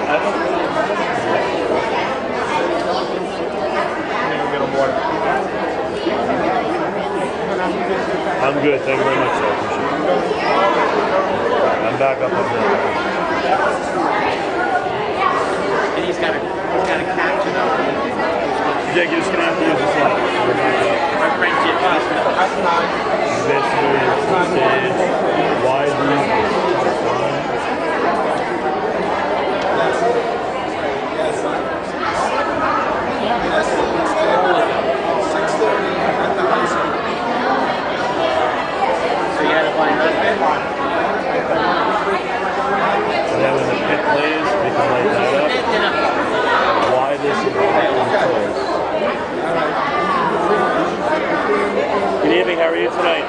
I'm good, thank you very much, sir. I'm back up on the... And he's got a capture though. Jake, you're just gonna have to use this one. My friend did basically widely. So you had to find that bit? And then when the pit plays, we can light that up. Why this is Good evening, how are you tonight?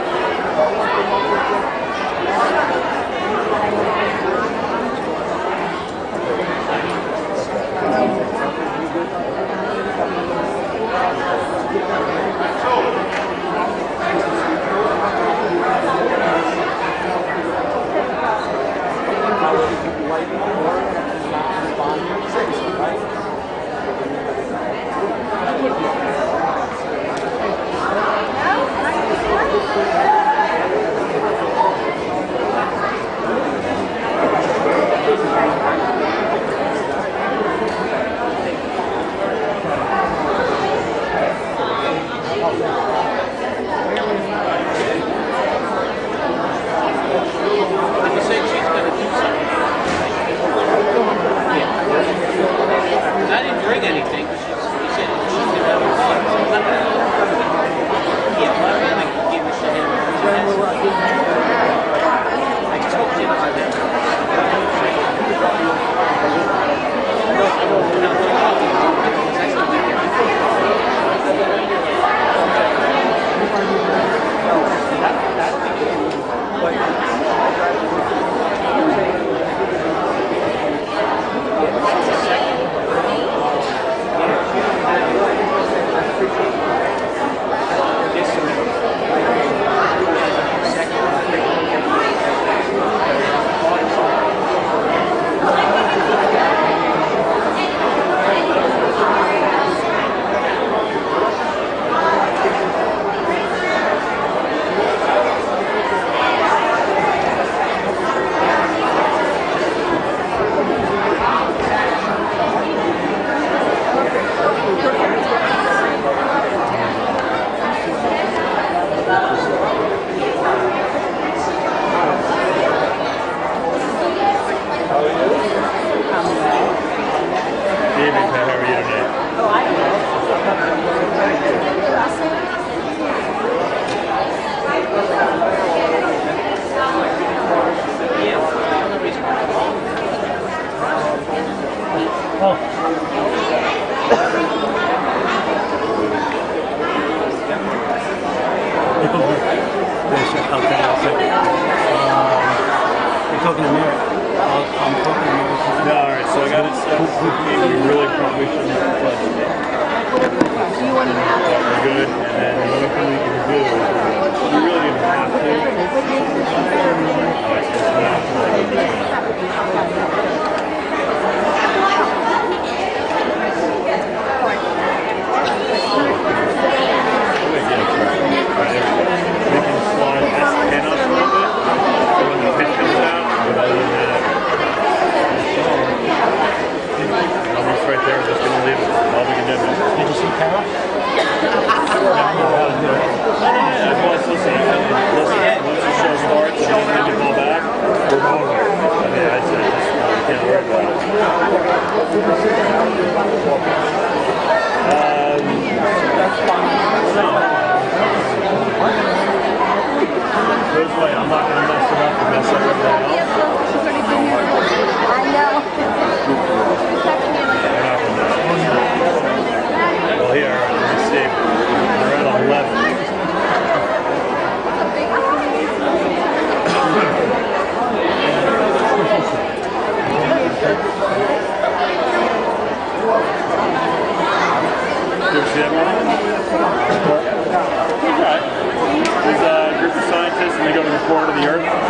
Earth,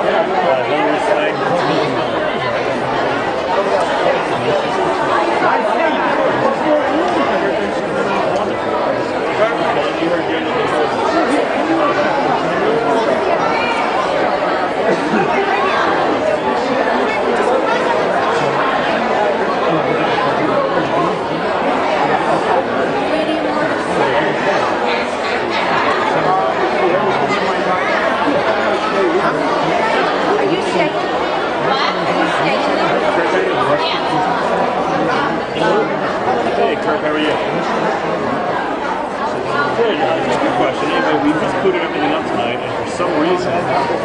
some reason,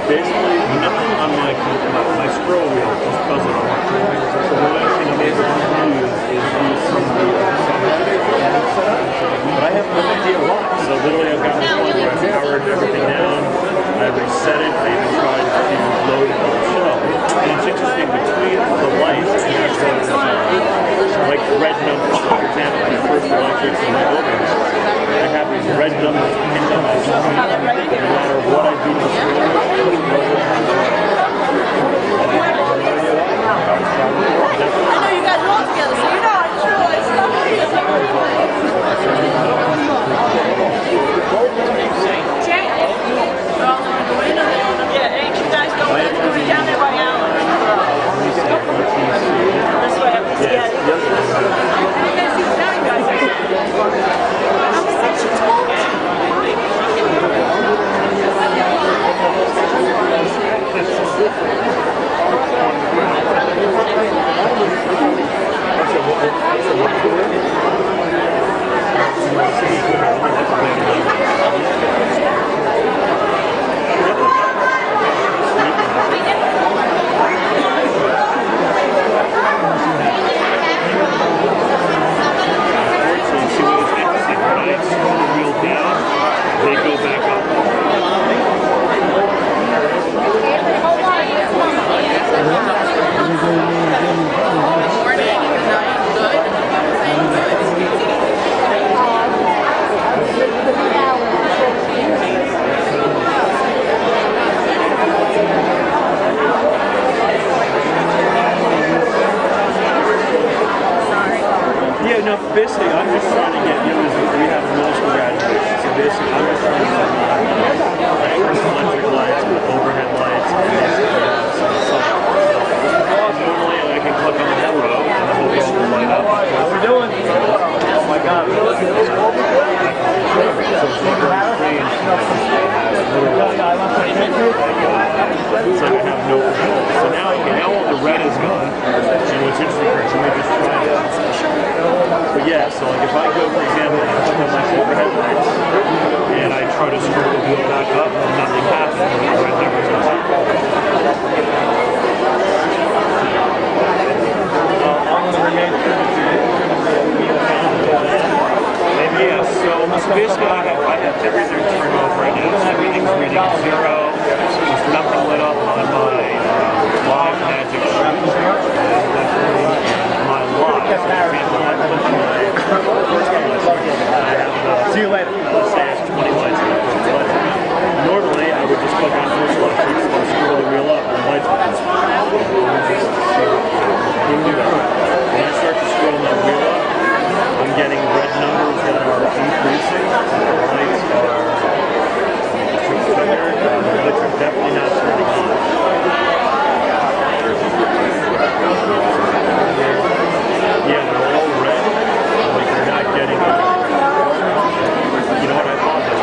basically nothing on my scroll wheel just doesn't work. So the only thing I'm able to use some of the setup, but I have no idea why. So literally I've gotten to the point where I've powered everything down, I reset it, I even tried to load it on the show. And it's interesting, between the lights, like red numbers, for example, the first electrics in my ovens, I have these red numbers pinned on my screen. No matter what I do to the screen, I know you guys are all together, so you know I'm sure it's yeah, ain't you guys going down there by Allen? This way, up this yes. No, basically, I'm just trying to get, we have middle school graduation, so basically, I'm just trying to set electric lights, overhead lights, and basically have some normally, I can click on the row, and the whole row will light up. What we're doing? Oh my God. So it's not very strange. It's like I have no control. So now all the red is gone, and what's interesting, let me just try it. But yeah, so like if I go, for example, and click on my overhead lights, and I try to scroll the wheel back up, nothing happens. The red numbers are up. Yeah, so basically I have everything turned off right now. So everything's reading 0. There's nothing lit up on my live magic shoes. My live. For example, I put my first lights. I have see you later. Let's say I have 20 lights in the first light. Normally I would just click on first electrics and scroll the wheel up and the lights would come on. When I start to scroll my wheel up, I'm getting red numbers that are increasing. The lights are definitely not turning on. Yeah, they're all red. Like they're not getting. You know what I thought? That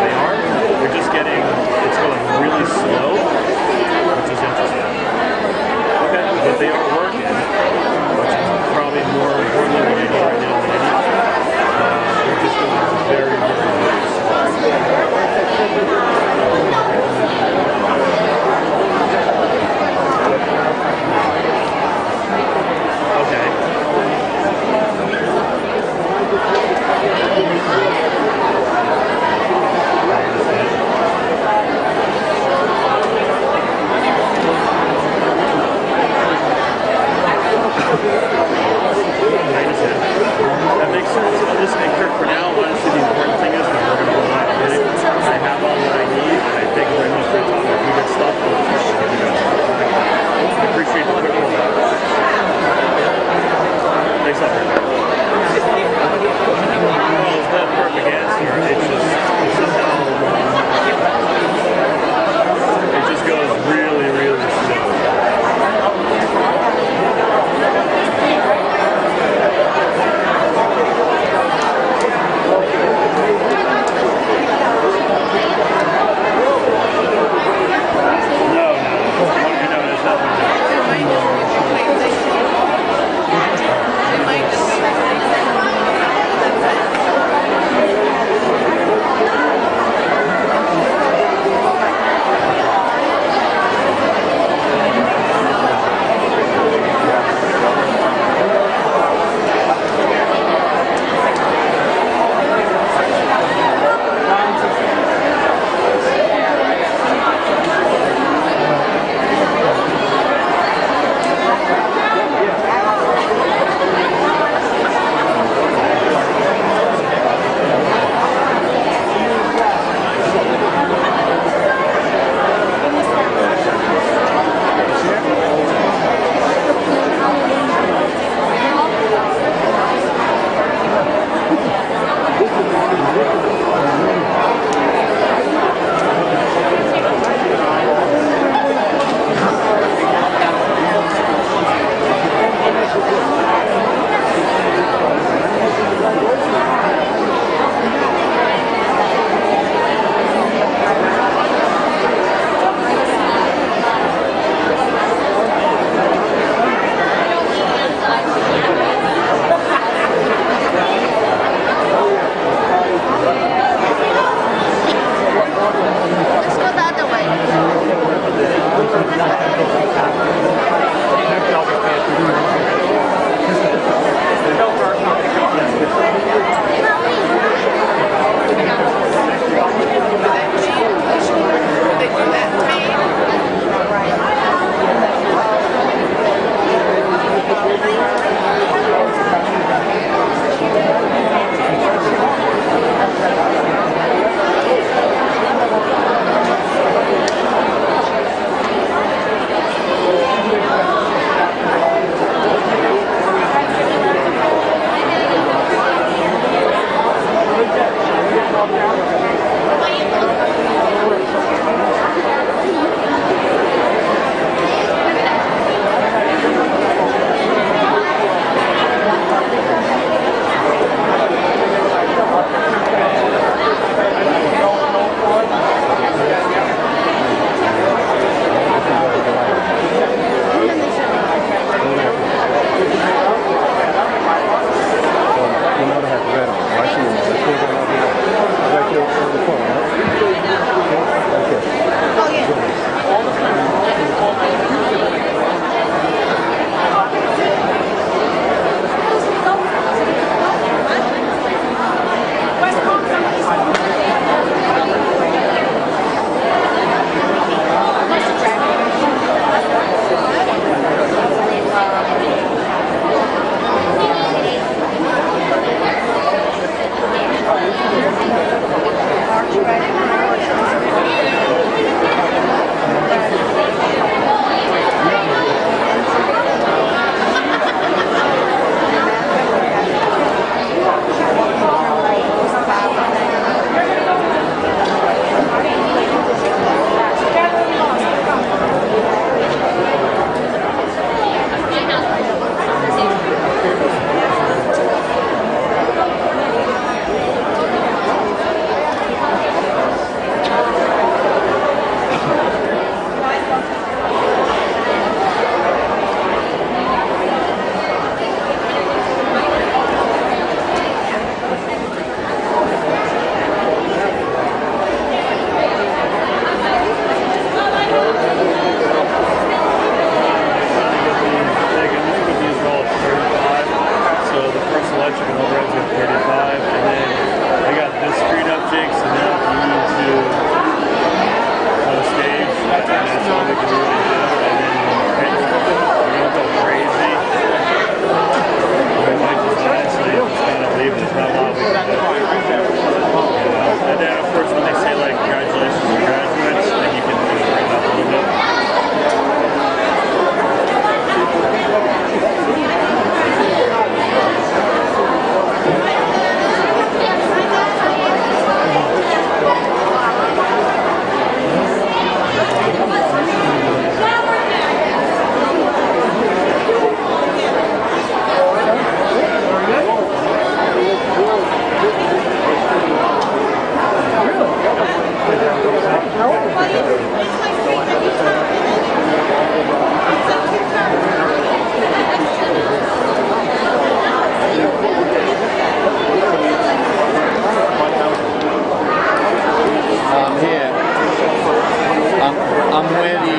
I'm where the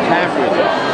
cameras are.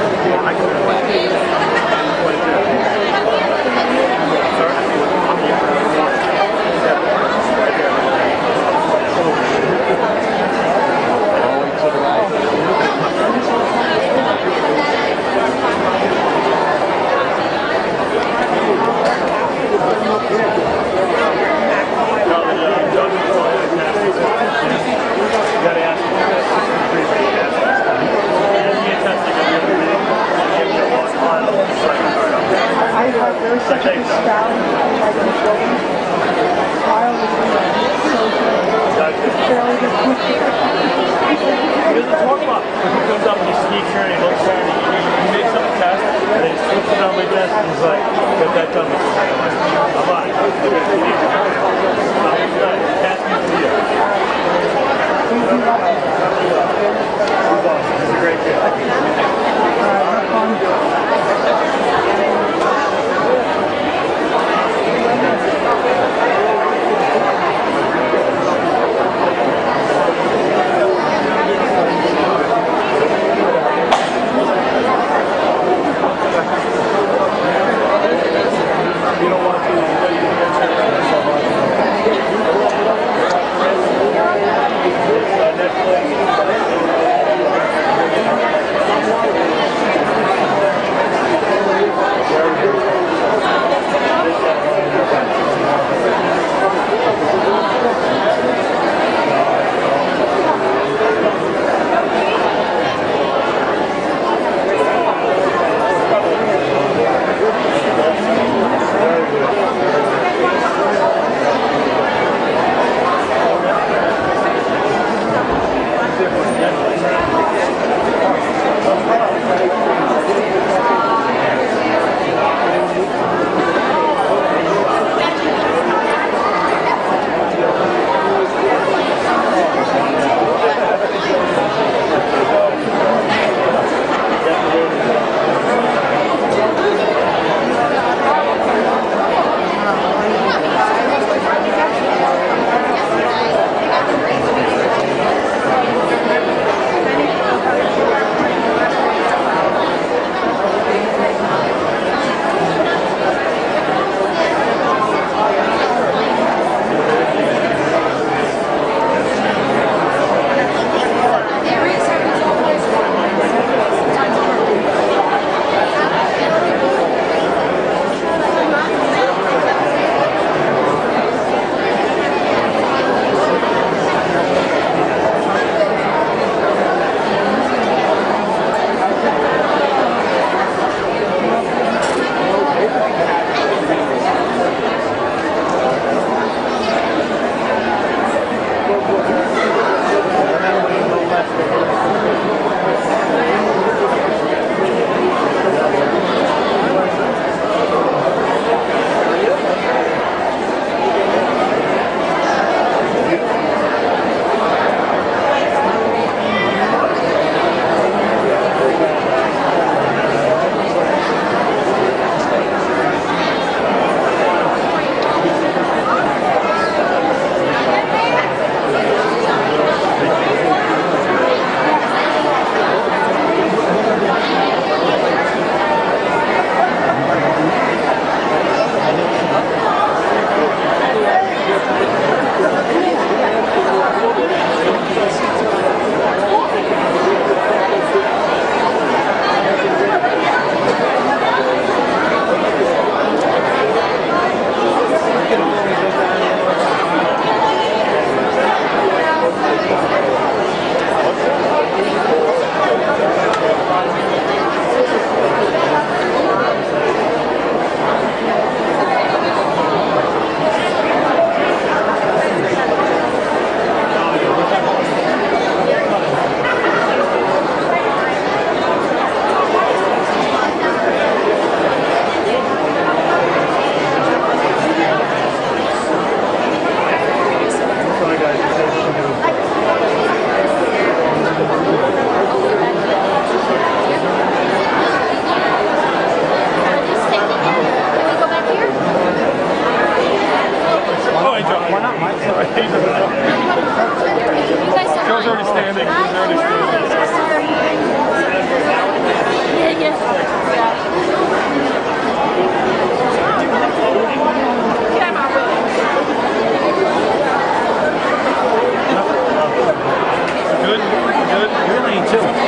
You don't want to good. Your lane too.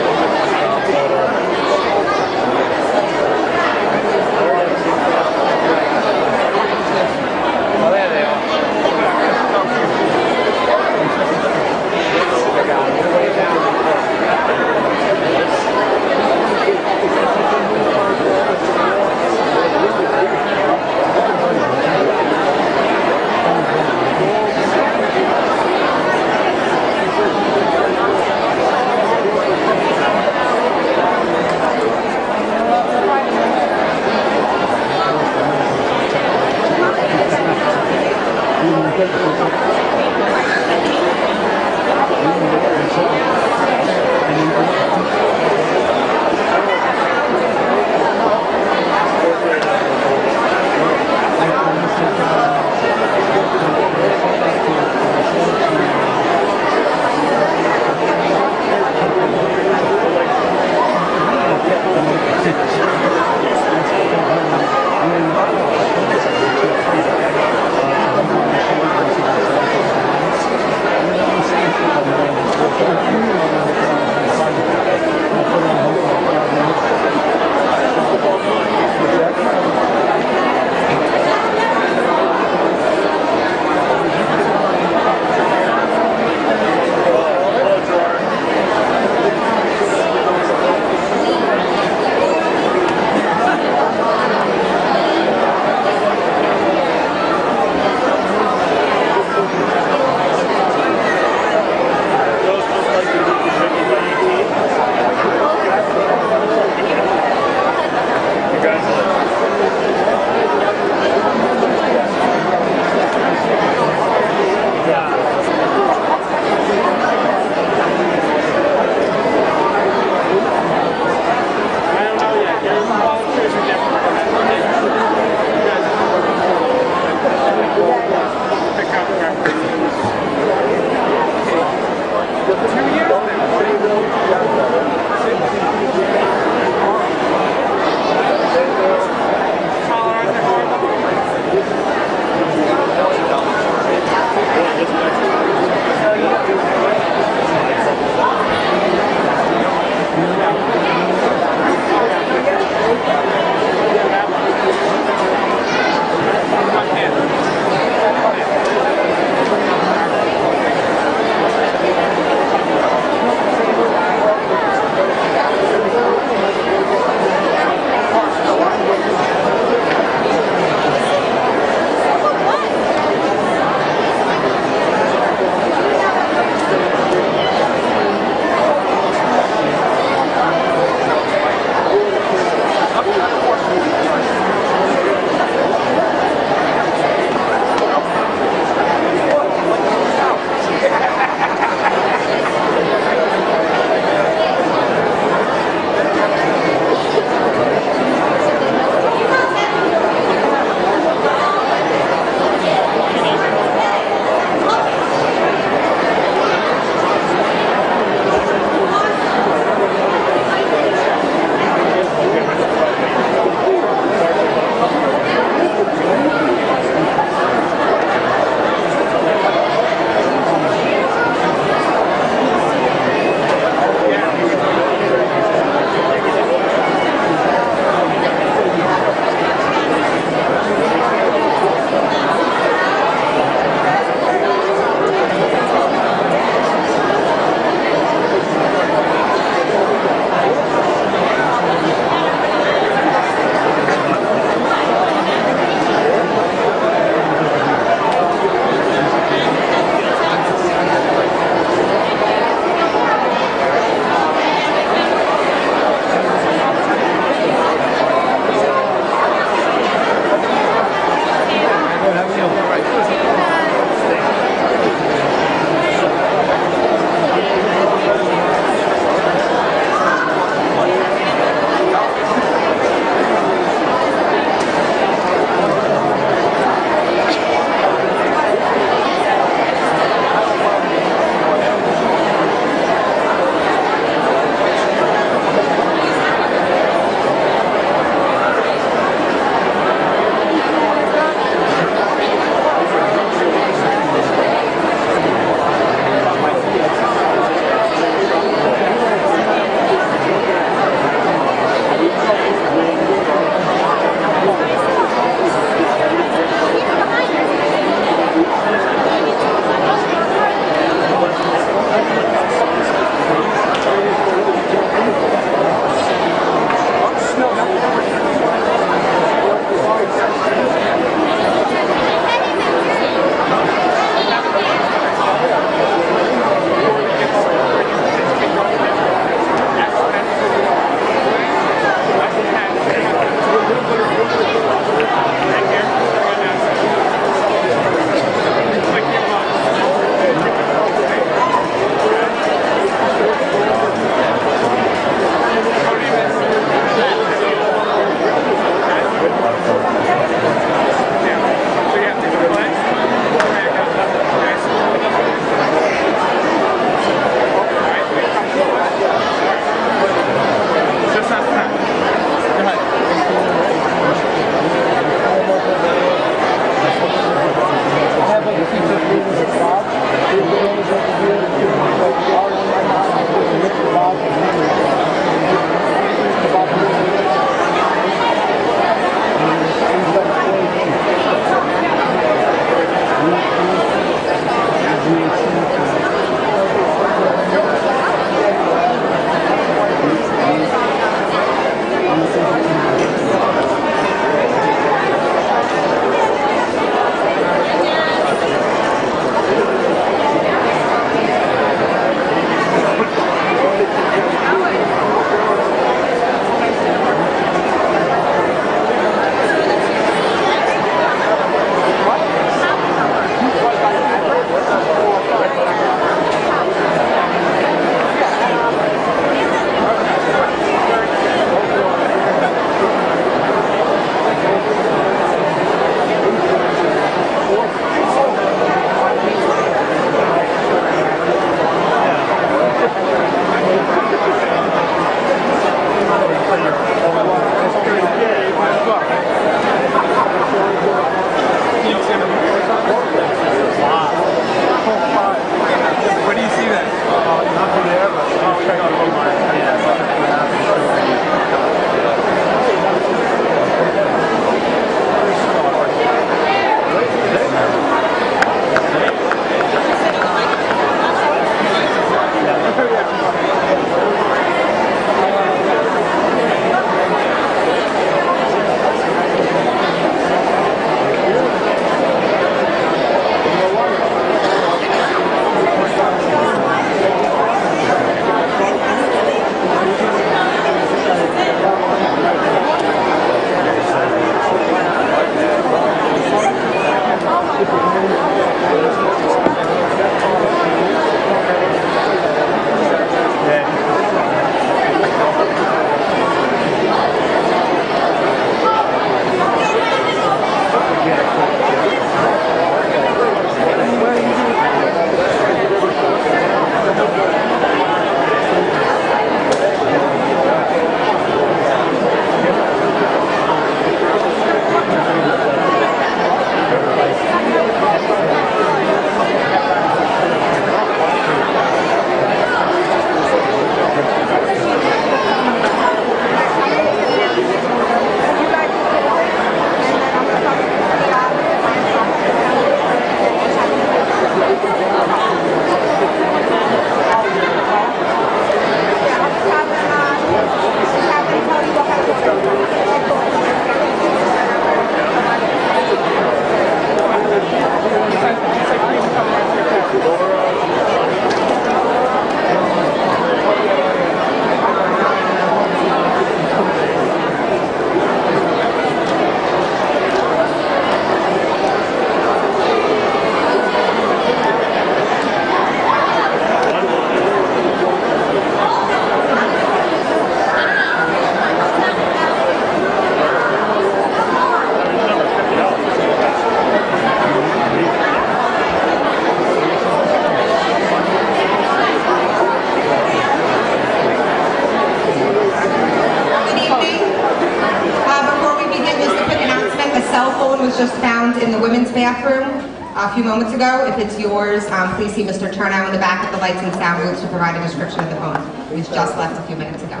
in the women's bathroom a few moments ago. If it's yours, please see Mr. Turnow in the back of the lights and sound booth to provide a description of the phone. He was just left a few minutes ago.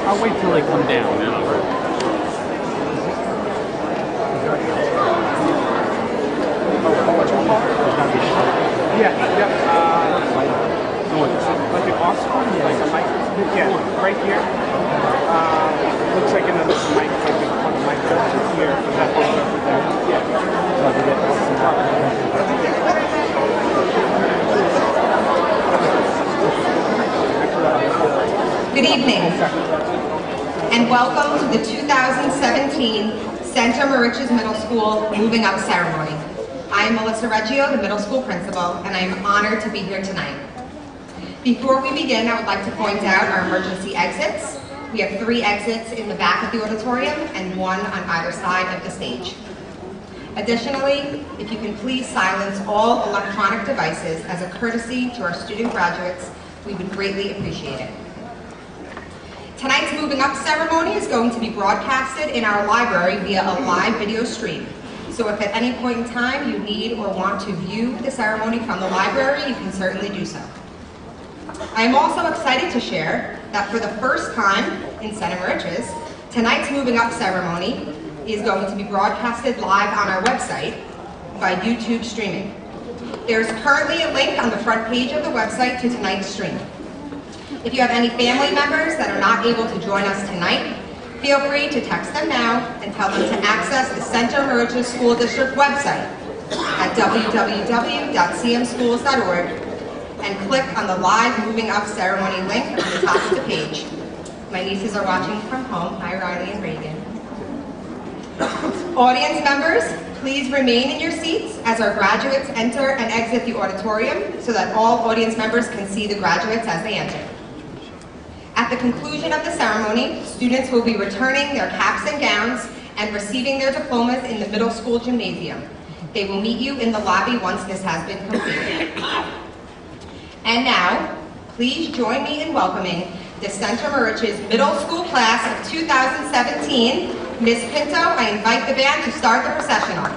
I'll wait till they come down. Then I'll Like an Oxford, like a mic. Yeah, right here. Looks like another mic, like a mic here. That goes over there. Good evening, and welcome to the 2017 Center Moriches Middle School Moving Up Ceremony. I am Melissa Reggio, the middle school principal, and I am honored to be here tonight. Before we begin, I would like to point out our emergency exits. We have 3 exits in the back of the auditorium and 1 on either side of the stage. Additionally, if you can please silence all electronic devices as a courtesy to our student graduates, we would greatly appreciate it. Tonight's Moving Up ceremony is going to be broadcasted in our library via a live video stream. So if at any point in time you need or want to view the ceremony from the library, you can certainly do so. I am also excited to share that for the first time in Center Moriches, tonight's Moving Up ceremony is going to be broadcasted live on our website by YouTube streaming. There is currently a link on the front page of the website to tonight's stream. If you have any family members that are not able to join us tonight, feel free to text them now and tell them to access the Center Moriches School District website at www.cmschools.org and click on the live Moving Up ceremony link on the top of the page. My nieces are watching from home. Hi, Riley and Reagan. Audience members, please remain in your seats as our graduates enter and exit the auditorium so that all audience members can see the graduates as they enter. At the conclusion of the ceremony, students will be returning their caps and gowns and receiving their diplomas in the middle school gymnasium. They will meet you in the lobby once this has been completed. And now, please join me in welcoming the Center Moriches Middle School Class of 2017. Ms. Pinto, I invite the band to start the procession on.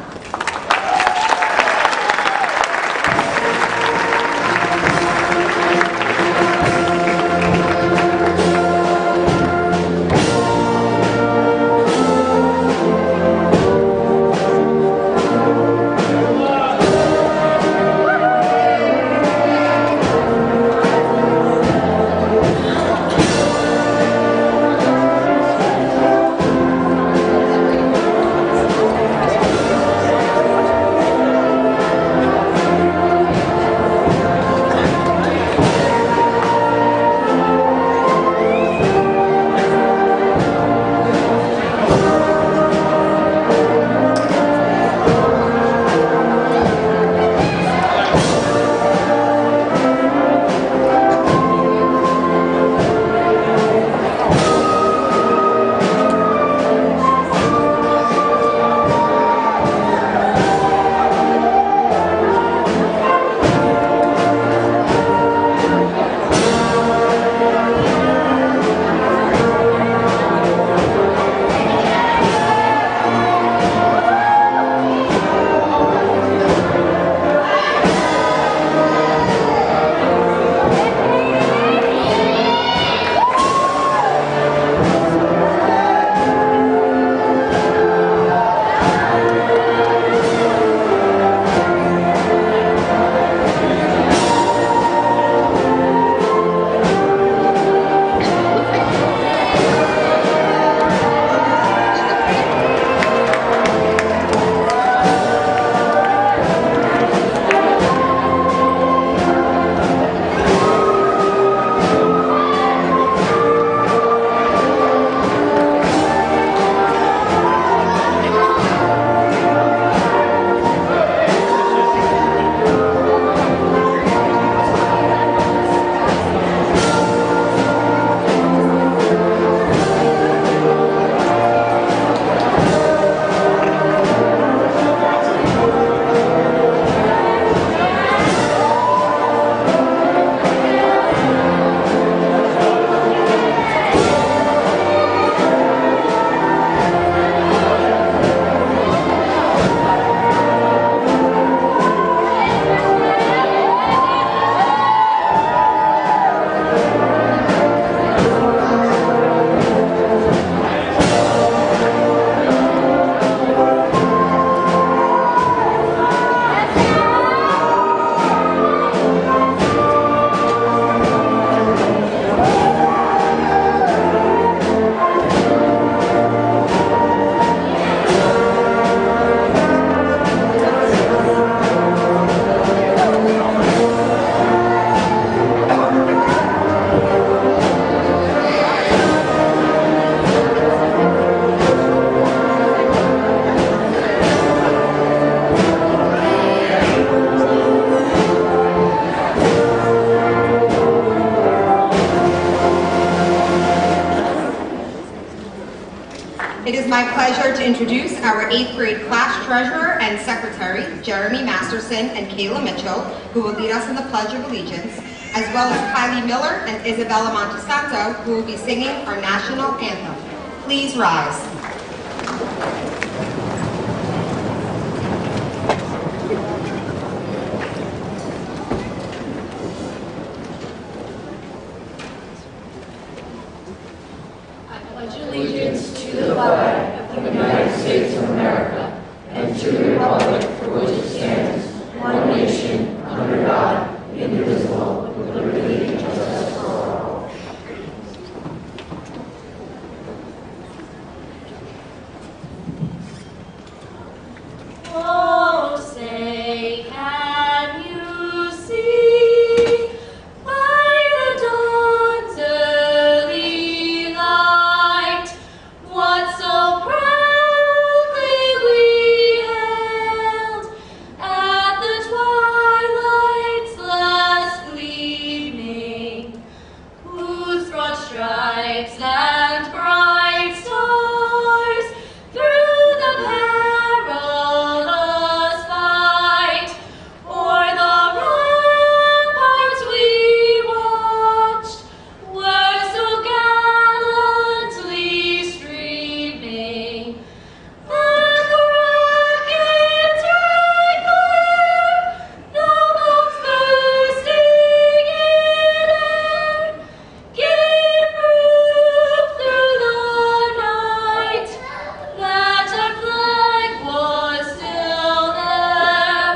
It is my pleasure to introduce our 8th grade class treasurer and secretary, Jeremy Masterson and Kayla Mitchell, who will lead us in the Pledge of Allegiance, as well as Kylie Miller and Isabella Montesanto, who will be singing our national anthem. Please rise. Allegiance to the flag of the United States of America and to the republic for which it stands, one nation, under God, indivisible, with liberty and justice for all. Oh, say, can you see by the dawn's early light what so proudly we hailed at the twilight's last gleaming, whose broad stripes and bright stars through the perilous fight o'er the ramparts we watched were so gallantly streaming, and the rockets red glare, the bombs bursting in air, gave proof through the night that our flag was still there.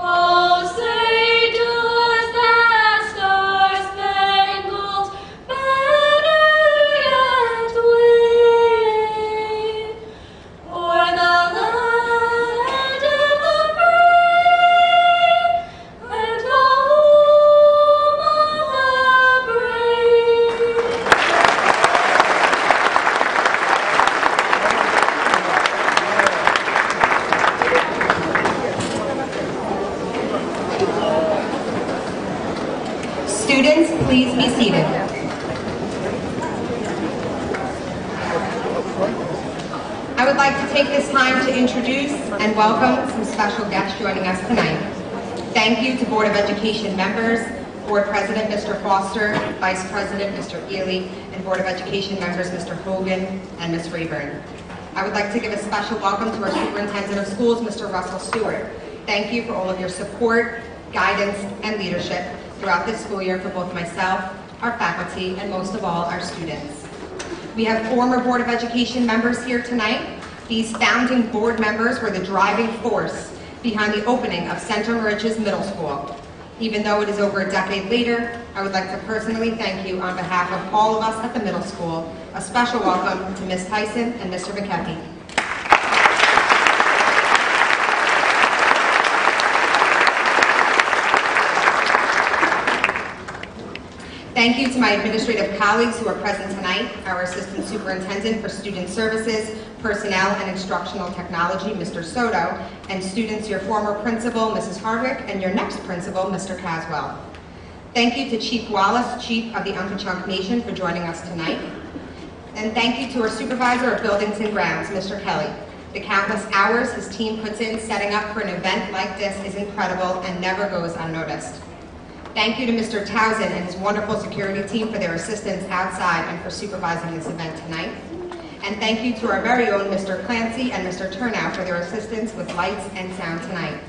Oh, say does that star-spangled banner yet wave o'er the land of the brave and the home of the brave? Students, please be seated. I would like to take this time to introduce and welcome some special guests joining us tonight. Thank you to Board of Education members, Board President Mr. Foster, Vice President Mr. Ely, and Board of Education members Mr. Hogan and Ms. Rayburn. I would like to give a special welcome to our Superintendent of Schools, Mr. Russell Stewart. Thank you for all of your support, guidance, and leadership throughout this school year for both myself, our faculty, and most of all, our students. We have former Board of Education members here tonight. These founding board members were the driving force behind the opening of Center Moriches Middle School. Even though it is over a decade later, I would like to personally thank you on behalf of all of us at the middle school. A special welcome to Ms. Tyson and Mr. McKechnie. Thank you to my administrative colleagues who are present tonight, our Assistant Superintendent for Student Services, Personnel, and Instructional Technology, Mr. Soto, and students, your former principal, Mrs. Hardwick, and your next principal, Mr. Caswell. Thank you to Chief Wallace, Chief of the Uncochunk Nation, for joining us tonight. And thank you to our Supervisor of Buildings and Grounds, Mr. Kelly. The countless hours his team puts in setting up for an event like this is incredible and never goes unnoticed. Thank you to Mr. Townsend and his wonderful security team for their assistance outside and for supervising this event tonight. And thank you to our very own Mr. Clancy and Mr. Turnout for their assistance with lights and sound tonight.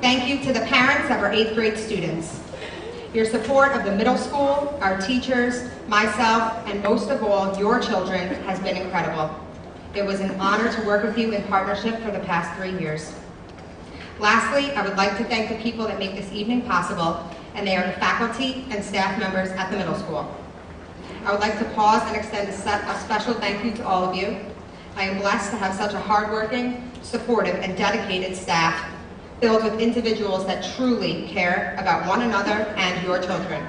Thank you to the parents of our 8th grade students. Your support of the middle school, our teachers, myself, and most of all, your children has been incredible. It was an honor to work with you in partnership for the past 3 years. Lastly, I would like to thank the people that make this evening possible, and they are the faculty and staff members at the middle school. I would like to pause and extend a special thank you to all of you. I am blessed to have such a hardworking, supportive, and dedicated staff filled with individuals that truly care about one another and your children.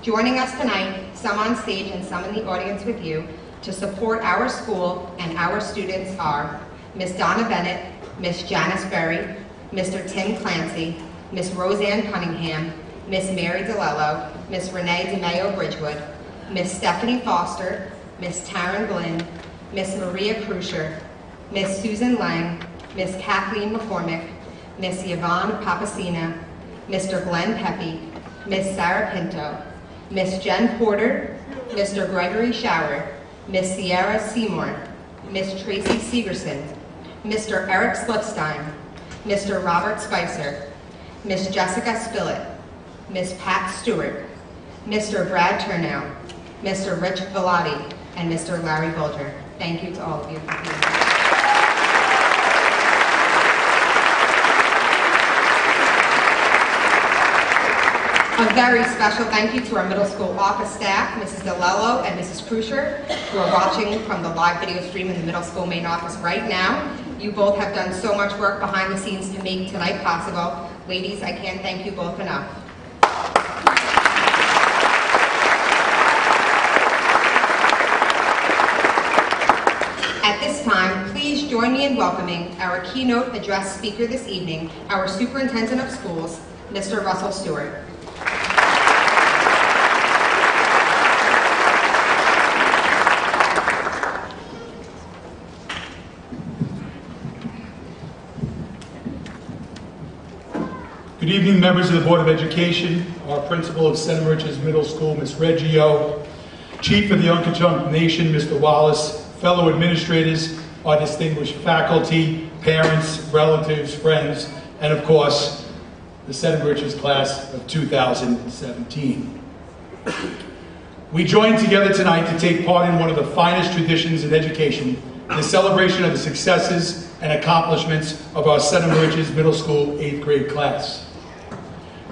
Joining us tonight, some on stage and some in the audience with you, to support our school and our students are Miss Donna Bennett, Miss Janice Berry, Mr. Tim Clancy, Miss Roseanne Cunningham, Miss Mary DeLello, Miss Renee DeMayo Bridgewood, Miss Stephanie Foster, Miss Taryn Glynn, Miss Maria Krusher, Miss Susan Lang, Miss Kathleen McCormick, Miss Yvonne Papacina, Mr. Glenn Pepe, Miss Sarah Pinto, Miss Jen Porter, Mr. Gregory Shower, Miss Sierra Seymour, Miss Tracy Segerson, Mr. Eric Slipstein, Mr. Robert Spicer, Miss Jessica Spillett, Miss Pat Stewart, Mr. Brad Turnow, Mr. Rich Velati, and Mr. Larry Bulger. Thank you to all of you for being here. A very special thank you to our middle school office staff, Mrs. DeLello and Mrs. Krusher, who are watching from the live video stream in the middle school main office right now. You both have done so much work behind the scenes to make tonight possible. Ladies, I can't thank you both enough. At this time, please join me in welcoming our keynote address speaker this evening, our Superintendent of Schools, Mr. Russell Stewart. Good evening, members of the Board of Education, our principal of Center Moriches Middle School, Ms. Reggio, Chief of the Uncochunk Nation, Mr. Wallace, fellow administrators, our distinguished faculty, parents, relatives, friends, and of course, the Center Moriches class of 2017. We join together tonight to take part in one of the finest traditions in education, the celebration of the successes and accomplishments of our Center Moriches Middle School 8th grade class.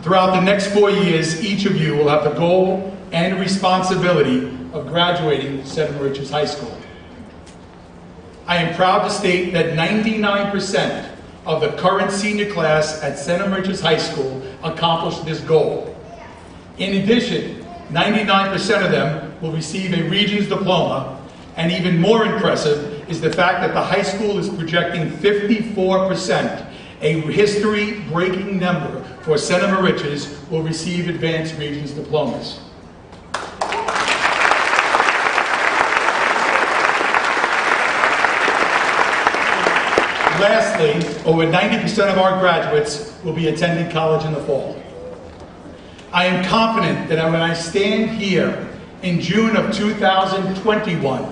Throughout the next 4 years, each of you will have the goal and responsibility of graduating Center Moriches High School. I am proud to state that 99% of the current senior class at Center Moriches High School accomplished this goal. In addition, 99% of them will receive a Regents diploma, and even more impressive is the fact that the high school is projecting 54%, a history-breaking number for Center Moriches, will receive advanced Regents diplomas. Lastly, over 90% of our graduates will be attending college in the fall. I am confident that when I stand here in June of 2021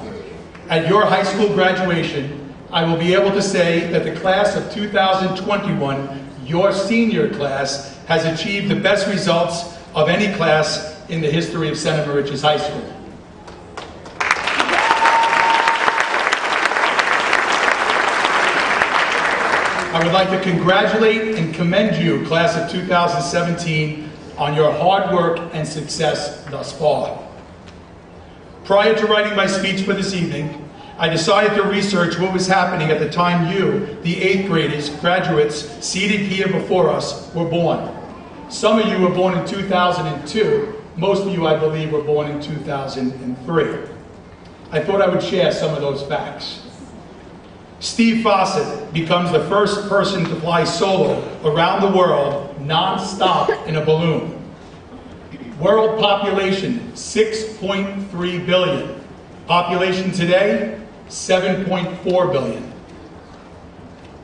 at your high school graduation, I will be able to say that the class of 2021, your senior class, has achieved the best results of any class in the history of Center Moriches High School. I would like to congratulate and commend you, class of 2017, on your hard work and success thus far. Prior to writing my speech for this evening, I decided to research what was happening at the time you, the 8th graders, graduates seated here before us, were born. Some of you were born in 2002. Most of you, I believe, were born in 2003. I thought I would share some of those facts. Steve Fawcett becomes the first person to fly solo around the world non-stop in a balloon. World population, 6.3 billion. Population today, 7.4 billion.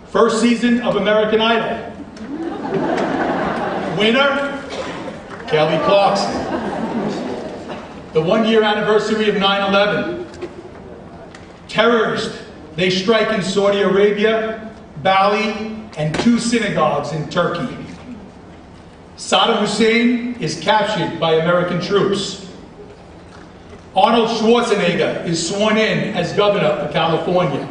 First season of American Idol. Winner, Kelly Clarkson. The 1-year anniversary of 9/11. Terrorists, they strike in Saudi Arabia, Bali, and 2 synagogues in Turkey. Saddam Hussein is captured by American troops. Arnold Schwarzenegger is sworn in as governor of California.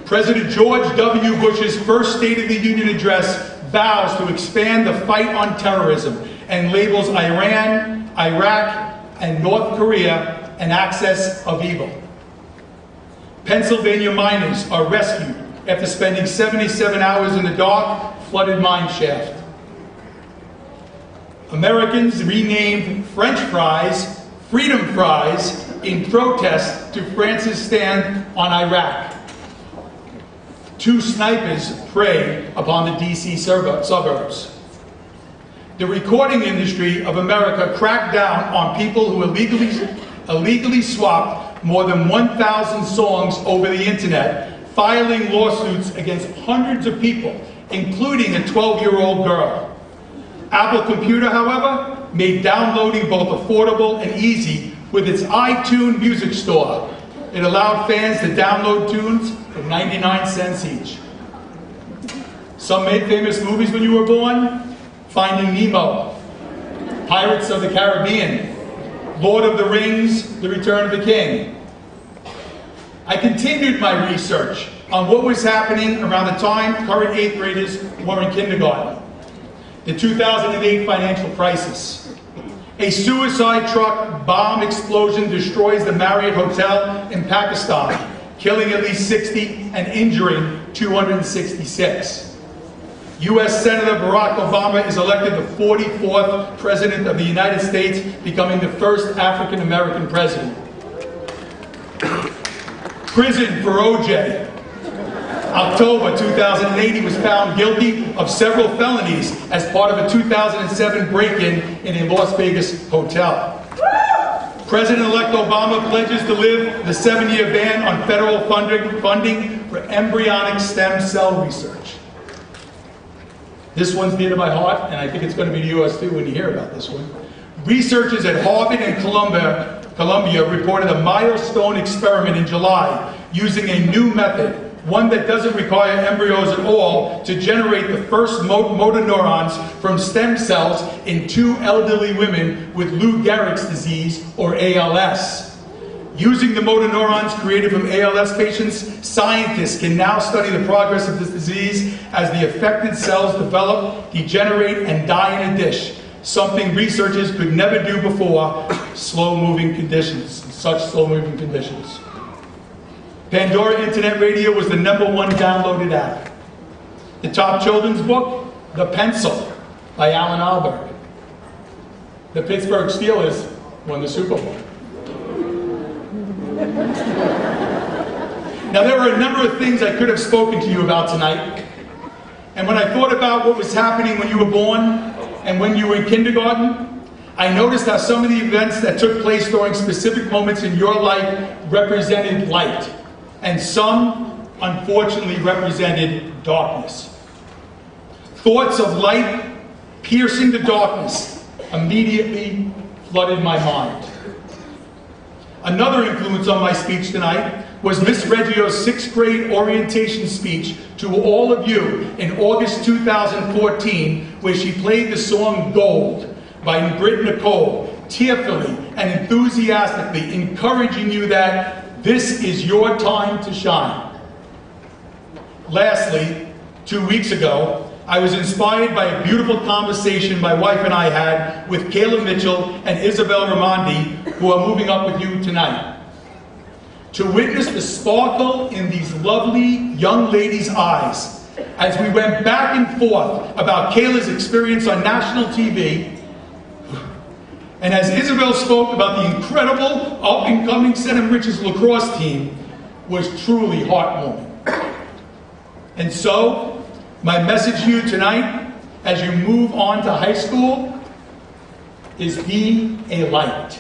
President George W. Bush's first State of the Union address vows to expand the fight on terrorism and labels Iran, Iraq, and North Korea an axis of evil. Pennsylvania miners are rescued after spending 77 hours in the dark, flooded mine shaft. Americans renamed French fries Freedom Fries in protest to France's stand on Iraq. 2 snipers prey upon the DC suburbs. The recording industry of America cracked down on people who illegally swapped more than 1,000 songs over the internet, filing lawsuits against hundreds of people, including a 12-year-old girl. Apple Computer, however, made downloading both affordable and easy with its iTunes music store. It allowed fans to download tunes for 99 cents each. Some made famous movies when you were born: Finding Nemo, Pirates of the Caribbean, Lord of the Rings, The Return of the King. I continued my research on what was happening around the time current 8th graders were in kindergarten. The 2008 financial crisis. A suicide truck bomb explosion destroys the Marriott Hotel in Pakistan, killing at least 60 and injuring 266. U.S. Senator Barack Obama is elected the 44th President of the United States, becoming the first African-American president. Prison for O.J. October 2008, he was found guilty of several felonies as part of a 2007 break-in in a Las Vegas hotel. President-elect Obama pledges to lift the 7-year ban on federal funding for embryonic stem cell research. This one's near to my heart, and I think it's going to be to yours too when you hear about this one. Researchers at Harvard and Columbia reported a milestone experiment in July using a new method, one that doesn't require embryos at all, to generate the first motor neurons from stem cells in 2 elderly women with Lou Gehrig's disease, or ALS. Using the motor neurons created from ALS patients, scientists can now study the progress of this disease as the affected cells develop, degenerate, and die in a dish, something researchers could never do before such slow-moving conditions. Pandora Internet Radio was the #1 downloaded app. The top children's book, The Pencil, by Alan Alberg. The Pittsburgh Steelers won the Super Bowl. Now, there are a number of things I could have spoken to you about tonight. And when I thought about what was happening when you were born and when you were in kindergarten, I noticed how some of the events that took place during specific moments in your life represented light, and some, unfortunately, represented darkness. Thoughts of light piercing the darkness immediately flooded my mind. Another influence on my speech tonight was Miss Reggio's 6th grade orientation speech to all of you in August 2014, where she played the song Gold by Britt Nicole, tearfully and enthusiastically encouraging you that this is your time to shine. Lastly, 2 weeks ago, I was inspired by a beautiful conversation my wife and I had with Kayla Mitchell and Isabel Ramondi, who are moving up with you tonight. To witness the sparkle in these lovely young ladies' eyes as we went back and forth about Kayla's experience on national TV, and as Isabel spoke about the incredible up-and-coming St. Rich's lacrosse team, was truly heartwarming. And so, my message to you tonight, as you move on to high school, is be a light.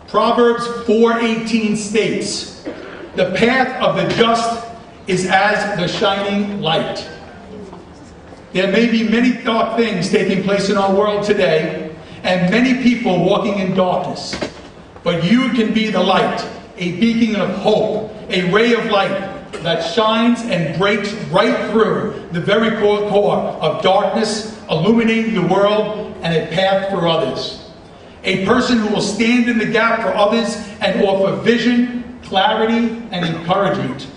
Proverbs 4:18 states, "The path of the just is as the shining light." There may be many dark things taking place in our world today, and many people walking in darkness. But you can be the light, a beacon of hope, a ray of light that shines and breaks right through the very core of darkness, illuminating the world and a path for others. A person who will stand in the gap for others and offer vision, clarity, and encouragement.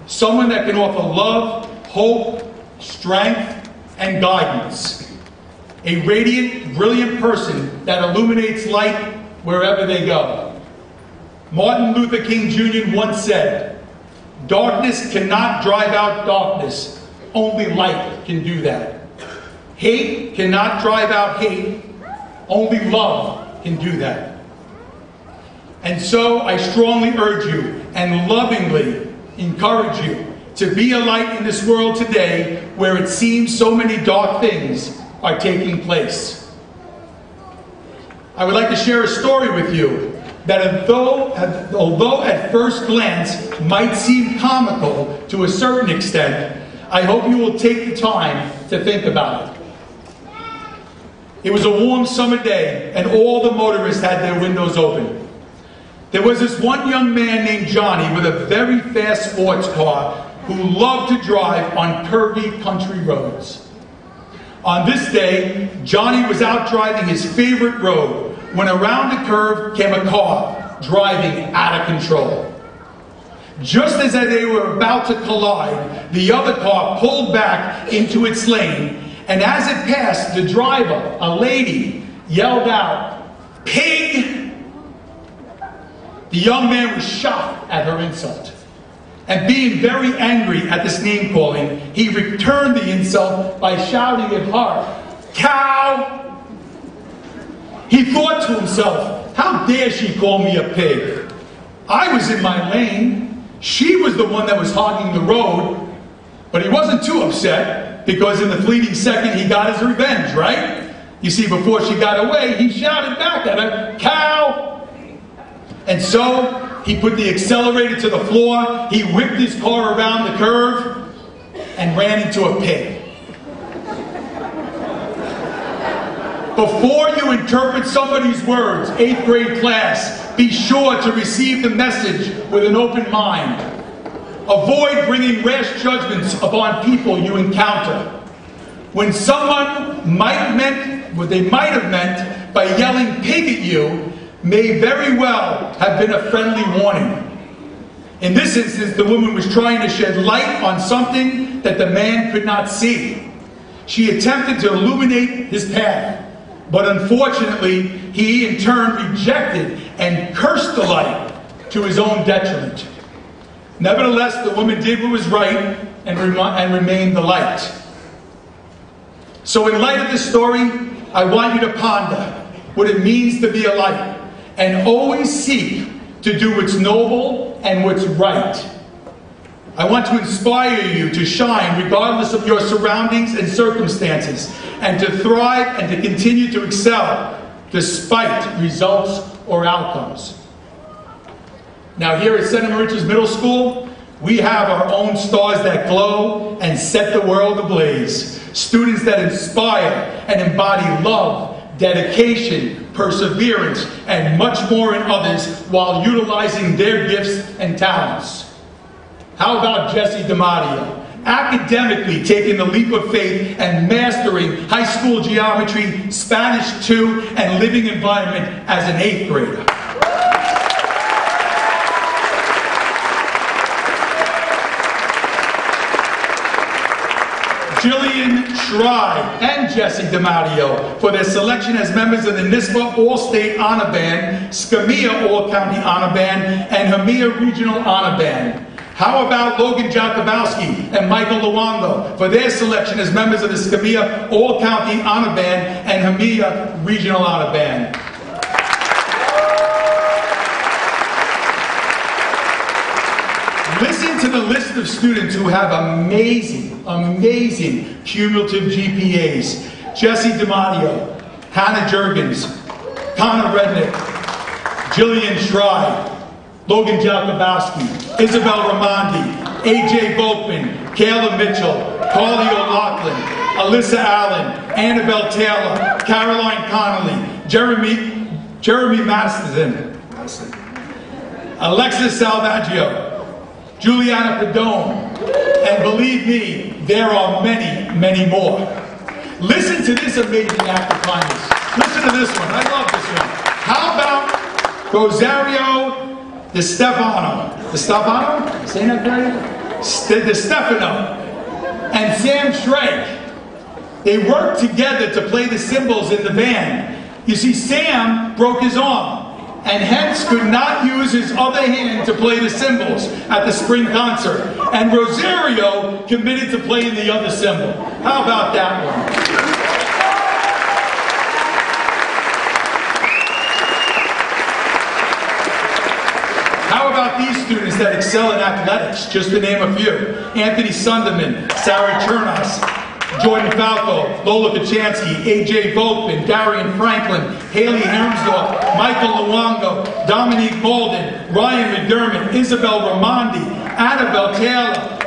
Someone that can offer love, hope, strength, and guidance. A radiant, brilliant person that illuminates light wherever they go. Martin Luther King Jr. once said, "Darkness cannot drive out darkness. Only light can do that. Hate cannot drive out hate. Only love can do that." And so I strongly urge you and lovingly encourage you to be a light in this world today where it seems so many dark things are taking place. I would like to share a story with you that although at first glance might seem comical to a certain extent, I hope you will take the time to think about it. It was a warm summer day, and all the motorists had their windows open. There was this one young man named Johnny with a very fast sports car who loved to drive on curvy country roads. On this day, Johnny was out driving his favorite road when around the curve came a car driving out of control. Just as they were about to collide, the other car pulled back into its lane, and as it passed, the driver, a lady, yelled out, "Pig!" The young man was shocked at her insult, and being very angry at this name-calling, he returned the insult by shouting at her, "Cow!" He thought to himself, how dare she call me a pig? I was in my lane. She was the one that was hogging the road. But he wasn't too upset, because in the fleeting second he got his revenge, right? You see, before she got away, he shouted back at her, "Cow!" And so he put the accelerator to the floor, he whipped his car around the curve, and ran into a pig. Before you interpret somebody's words, 8th grade class, be sure to receive the message with an open mind. Avoid bringing rash judgments upon people you encounter. When someone what they might have meant by yelling "pig" at you may very well have been a friendly warning. In this instance, the woman was trying to shed light on something that the man could not see. She attempted to illuminate his path, but unfortunately, he in turn rejected and cursed the light to his own detriment. Nevertheless, the woman did what was right and remained the light. So in light of this story, I want you to ponder what it means to be a light, and always seek to do what's noble and what's right. I want to inspire you to shine regardless of your surroundings and circumstances, and to thrive and to continue to excel despite results or outcomes. Now here at St. Mauritius Middle School, we have our own stars that glow and set the world ablaze. Students that inspire and embody love, dedication, perseverance, and much more in others while utilizing their gifts and talents. How about Jesse DiMatteo? Academically taking the leap of faith and mastering high school geometry, Spanish 2, and living environment as an 8th grader. Jillian Schrei and Jesse DiMatteo for their selection as members of the NISPA All-State Honor Band, Scamia All-County Honor Band, and Hamia Regional Honor Band. How about Logan Jakubowski and Michael Luongo for their selection as members of the Scamia All-County Honor Band and Hamia Regional Honor Band? Listen to the list of students who have amazing, amazing cumulative GPAs. Jesse DiMatteo, Hannah Juergens, Connor Rednick, Jillian Schrei, Logan Jakubowski, Isabel Ramondi, AJ Volkman, Kayla Mitchell, Carly O'Loughlin, Alyssa Allen, Annabelle Taylor, Caroline Connolly, Jeremy Masterson, Alexis Salvaggio, Juliana Padone, and believe me, there are many, many more. Listen to this amazing act of kindness. Listen to this one. I love this one. How about Rosario De Stefano? Saying that right? De Stefano and Sam Shrek. They worked together to play the cymbals in the band. You see, Sam broke his arm, and hence could not use his other hand to play the cymbals at the spring concert. And Rosario committed to playing the other cymbal. How about that one? How about these students that excel in athletics? Just to name a few. Anthony Sunderman, Sarah Chernas, Jordan Falco, Lola Kachansky, AJ Volkman, Darian Franklin, Haley Hermsdorf, Michael Luongo, Dominique Bolden, Ryan McDermott, Isabel Ramondi, Annabelle Taylor,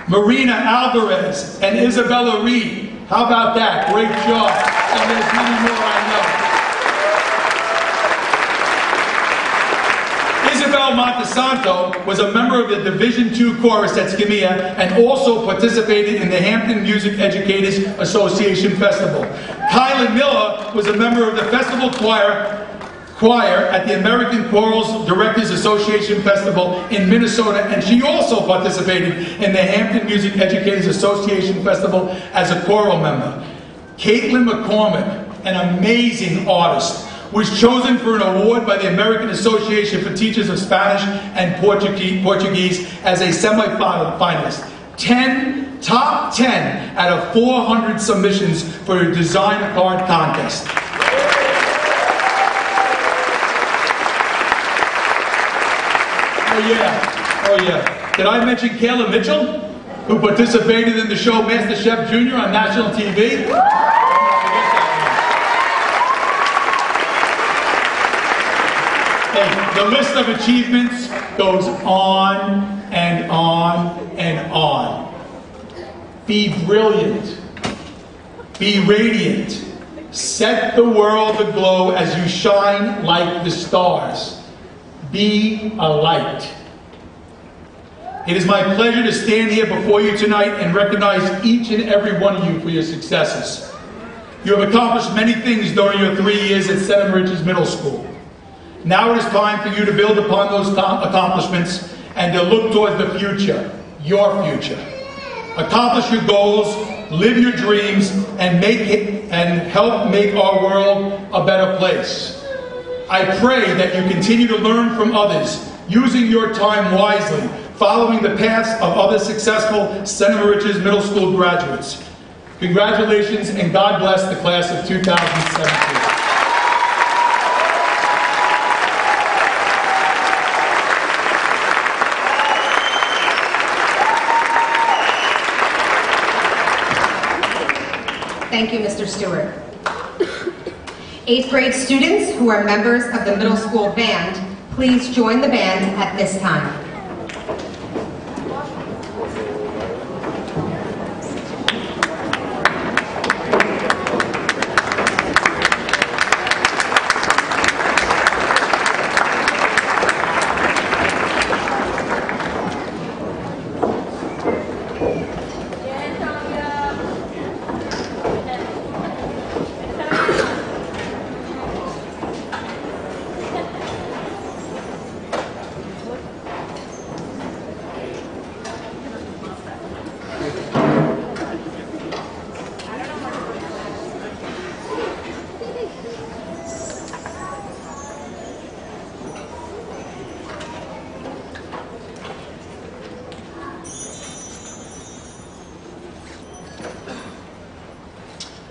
Marina Alvarez, and Isabella Reed. How about that? Great job. And there's many more I know. Isabel Montesanto was a member of the Division II Chorus at Skamia and also participated in the Hampton Music Educators Association Festival. Kylan Miller was a member of the festival choir at the American Chorals Directors Association Festival in Minnesota, and she also participated in the Hampton Music Educators Association Festival as a choral member. Caitlin McCormick, an amazing artist, was chosen for an award by the American Association for Teachers of Spanish and Portuguese as a semi-finalist. Top 10 out of 400 submissions for a design card contest. Oh yeah. Did I mention Kayla Mitchell, who participated in the show MasterChef Junior on national TV? Hey, the list of achievements goes on and on and on. Be brilliant. Be radiant. Set the world aglow as you shine like the stars. Be a light. It is my pleasure to stand here before you tonight and recognize each and every one of you for your successes. You have accomplished many things during your 3 years at St. Richard's Middle School. Now it is time for you to build upon those accomplishments and to look towards the future, your future. Accomplish your goals, live your dreams, and help make our world a better place. I pray that you continue to learn from others, using your time wisely, following the paths of other successful St. Richard's Middle School graduates. Congratulations and God bless the class of 2017. Thank you, Mr. Stewart. 8th grade students who are members of the middle school band, please join the band at this time.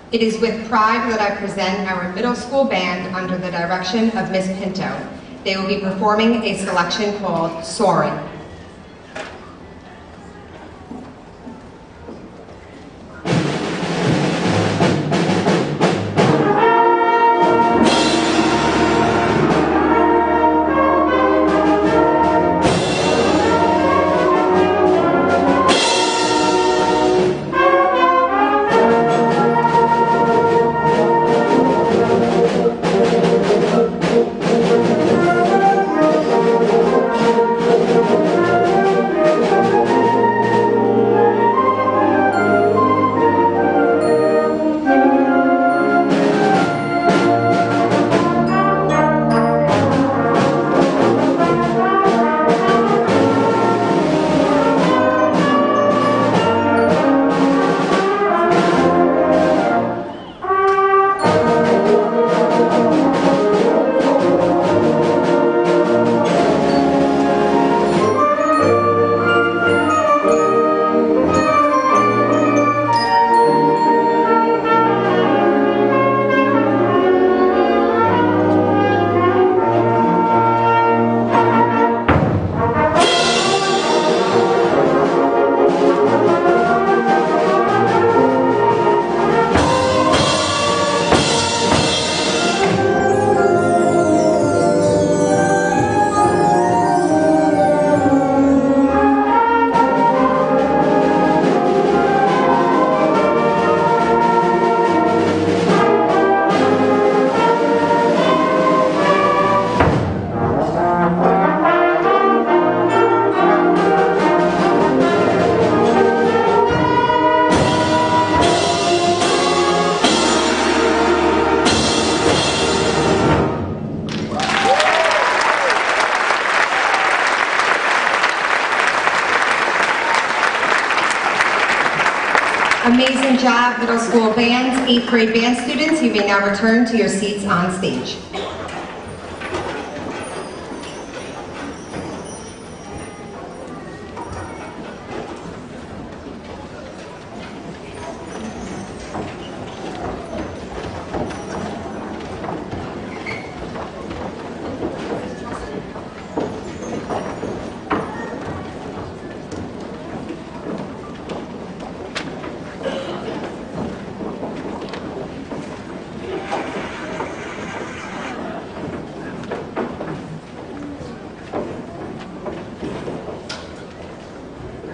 It is with pride that I present our middle school band under the direction of Miss Pinto. They will be performing a selection called Soaring. Amazing job, middle school bands. 8th grade band students, you may now return to your seats on stage.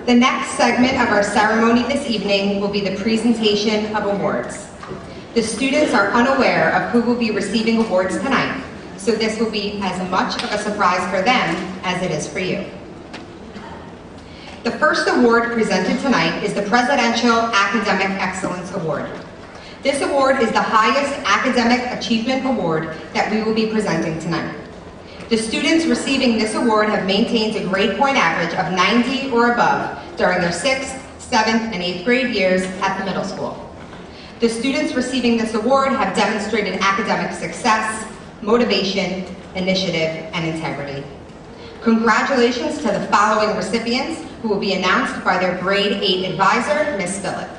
The next segment of our ceremony this evening will be the presentation of awards. The students are unaware of who will be receiving awards tonight, so this will be as much of a surprise for them as it is for you. The first award presented tonight is the Presidential Academic Excellence Award. This award is the highest academic achievement award that we will be presenting tonight. The students receiving this award have maintained a grade point average of 90 or above during their 6th, 7th, and 8th grade years at the middle school. The students receiving this award have demonstrated academic success, motivation, initiative, and integrity. Congratulations to the following recipients who will be announced by their grade 8 advisor, Ms. Phillip.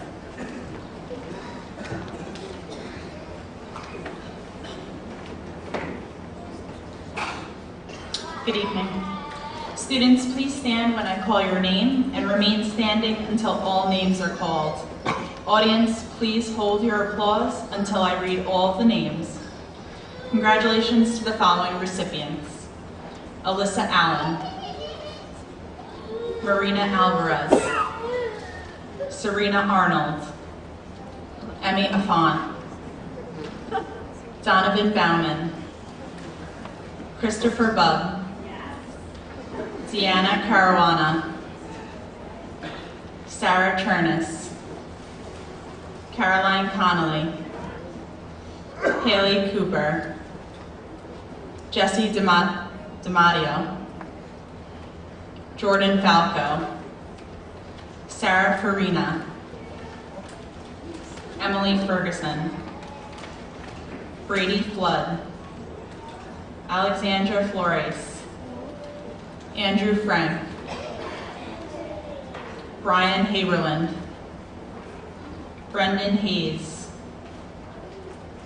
Good evening. Students, please stand when I call your name and remain standing until all names are called. Audience, please hold your applause until I read all of the names. Congratulations to the following recipients: Alyssa Allen, Marina Alvarez, Serena Arnold, Emmy Affont, Donovan Bauman, Christopher Bubb, Deanna Caruana, Sarah Chernus, Caroline Connolly, Haley Cooper, Jesse DiMatteo, Jordan Falco, Sarah Farina, Emily Ferguson, Brady Flood, Alexandra Flores, Andrew Frank, Brian Haberland, Brendan Hayes,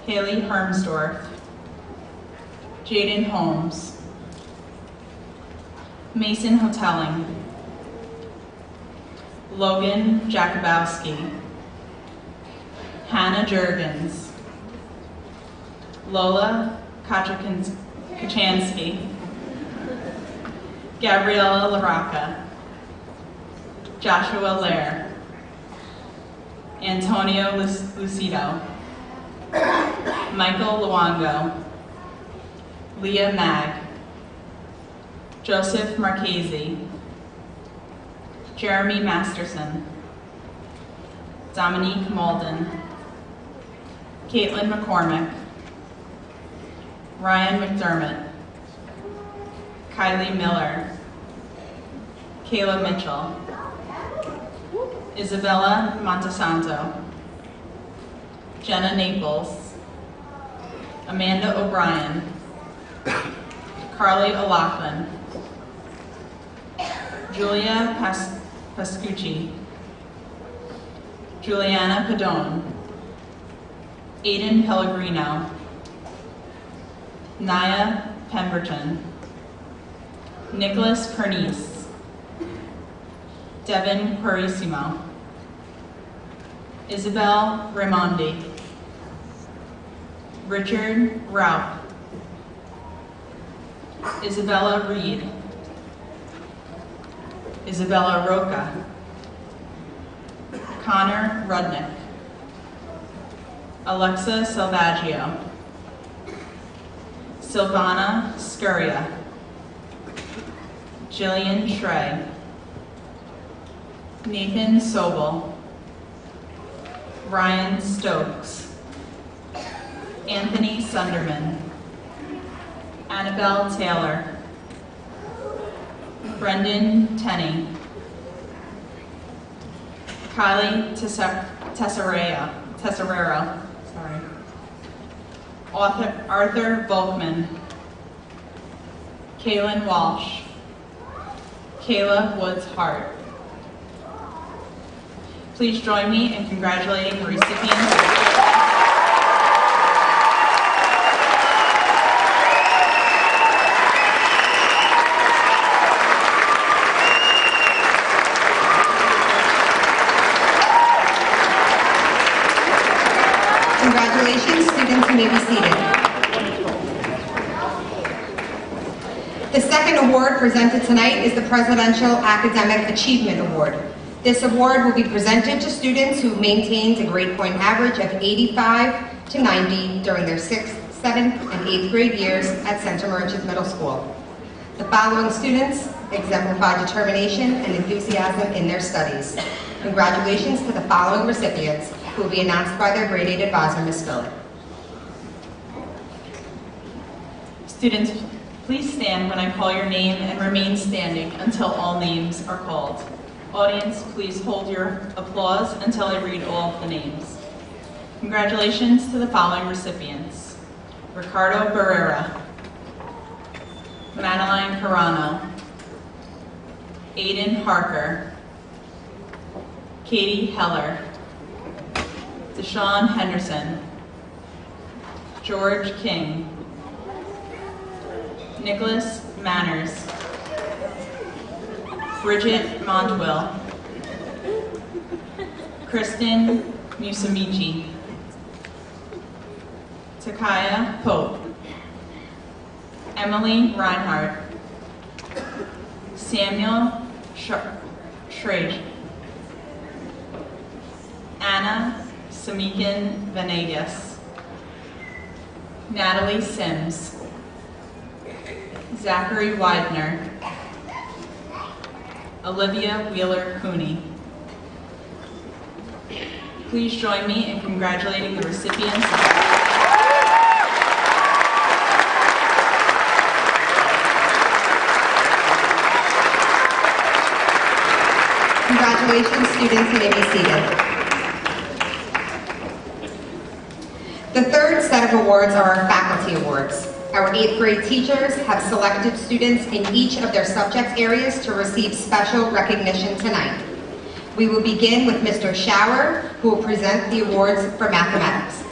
Haley Hermsdorf, Jaden Holmes, Mason Hotelling, Logan Jakubowski, Hannah Jurgens, Lola Kachansky, Gabriella LaRocca, Joshua Lair, Antonio Lucido, Michael Luongo, Leah Mag, Joseph Marchese, Jeremy Masterson, Dominique Malden, Caitlin McCormick, Ryan McDermott, Kylie Miller, Kayla Mitchell, Isabella Montesanto, Jenna Naples, Amanda O'Brien, Carly O'Loughlin, Julia Pascucci, Juliana Padone, Aiden Pellegrino, Naya Pemberton, Nicholas Pernice, Devin Parissimo, Isabel Raimondi, Richard Raup, Isabella Reed, Isabella Roca, Connor Rudnick, Alexa Salvaggio, Silvana Scuria, Jillian Schrey, Nathan Sobel, Ryan Stokes, Anthony Sunderman, Annabelle Taylor, Brendan Tenney, Kylie Tesserero. Sorry. Arthur Volkman. Kaylin Walsh. Kayla Woods Hart. Please join me in congratulating the recipients. Congratulations, students, you may be seated. The second award presented tonight is the Presidential Academic Achievement Award. This award will be presented to students who maintained a grade point average of 85 to 90 during their 6th, 7th, and 8th grade years at Center Moriches Middle School. The following students exemplify determination and enthusiasm in their studies. Congratulations to the following recipients, who will be announced by their grade 8 advisor, Ms. Phillip. Students, please stand when I call your name and remain standing until all names are called. Audience, please hold your applause until I read all of the names. Congratulations to the following recipients: Ricardo Barrera, Madeline Carano, Aiden Harker, Katie Heller, Deshaun Henderson, George King, Nicholas Manners, Bridget Montwill, Kristen Musamichi, Takaya Pope, Emily Reinhardt, Samuel Schrage, Anna Samikin Venegas, Natalie Sims, Zachary Widener, Olivia Wheeler Cooney. Please join me in congratulating the recipients. Congratulations, students, you may be seated. The third set of awards are our faculty awards. Our 8th grade teachers have selected students in each of their subject areas to receive special recognition tonight. We will begin with Mr. Schauer, who will present the awards for mathematics.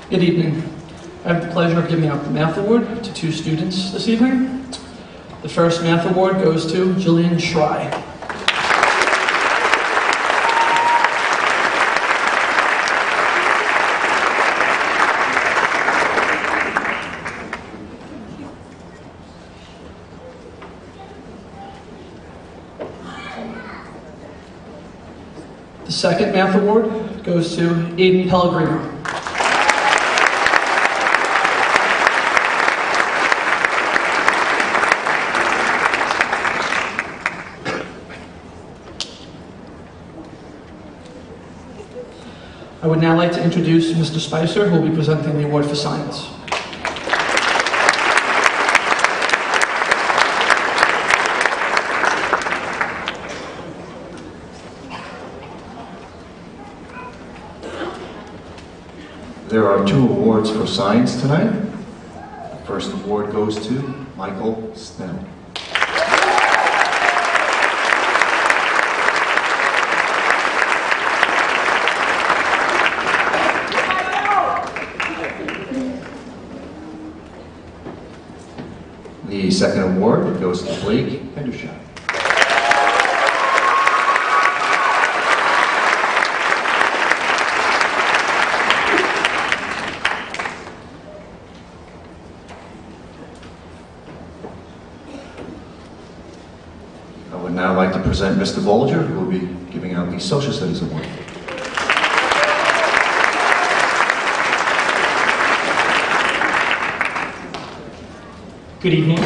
Good evening. I have the pleasure of giving out the Math Award to 2 students this evening. The first Math Award goes to Jillian Schrei. The second Math Award goes to Aiden Pellegrino. I would now like to introduce Mr. Spicer, who will be presenting the award for science. There are 2 awards for science tonight. The first award goes to Michael Snell. The second award goes to Blake Hendershot. I would now like to present Mr. Bolger, who will be giving out the Social Studies Award. Good evening.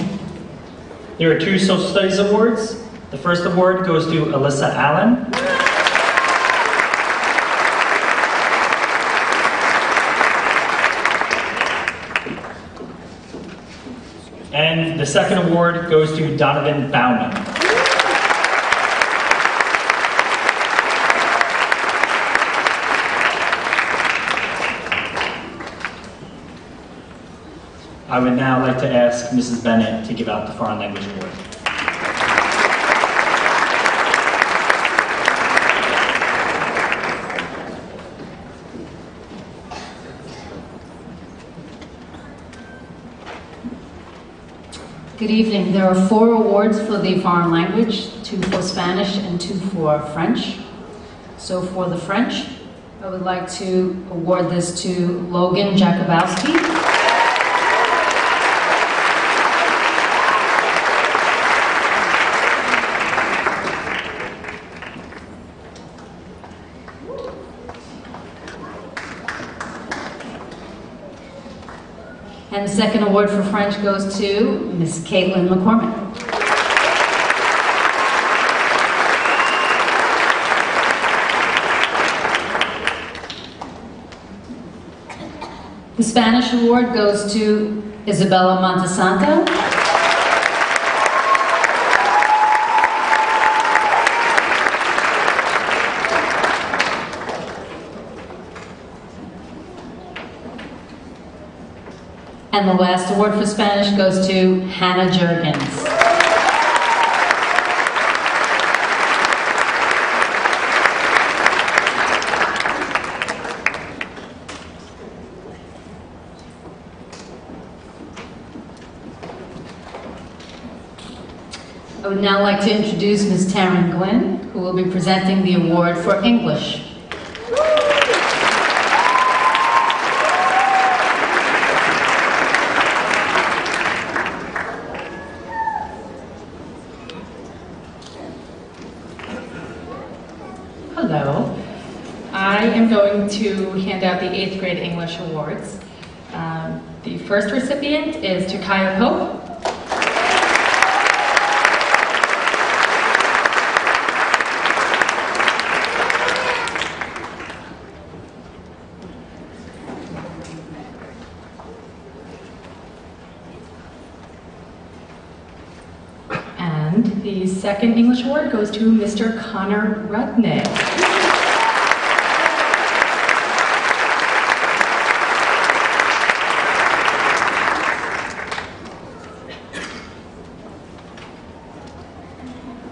There are 2 Social Studies Awards. The first award goes to Alyssa Allen. the second award goes to Donovan Bauman. I would now like to ask Mrs. Bennett to give out the Foreign Language Award. Good evening. There are 4 awards for the foreign language, 2 for Spanish and 2 for French. So for the French, I would like to award this to Logan Jakubowski. And the second award for French goes to Miss Caitlin McCormick. The Spanish award goes to Isabella Montesanto. And the last award for Spanish goes to Hannah Juergens. I would now like to introduce Ms. Taryn Glynn, who will be presenting the award for English. Hello. I am going to hand out the 8th grade English awards. The first recipient is Takaya Pope. And the second English award goes to Mr. Connor Rudnick.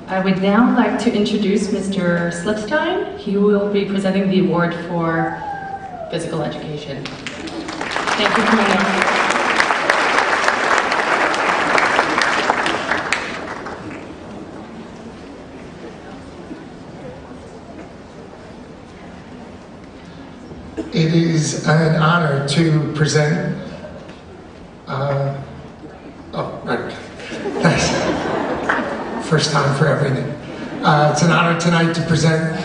I would now like to introduce Mr. Slipstein. He will be presenting the award for physical education. Thank you for coming in. It is an honor to present, first time for everything. It's an honor tonight to present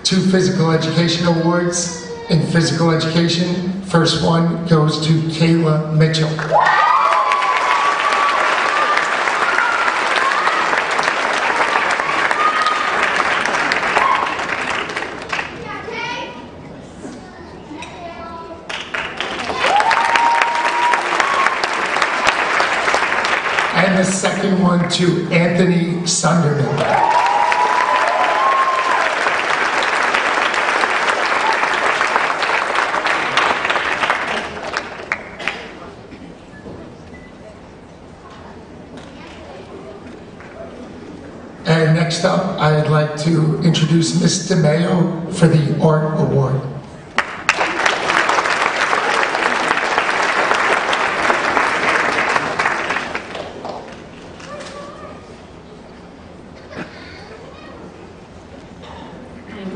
2 physical education awards in physical education. First one goes to Kayla Mitchell. And the second one to Anthony Sunderman. And next up, I'd like to introduce Ms. DeMeo for the Art Award.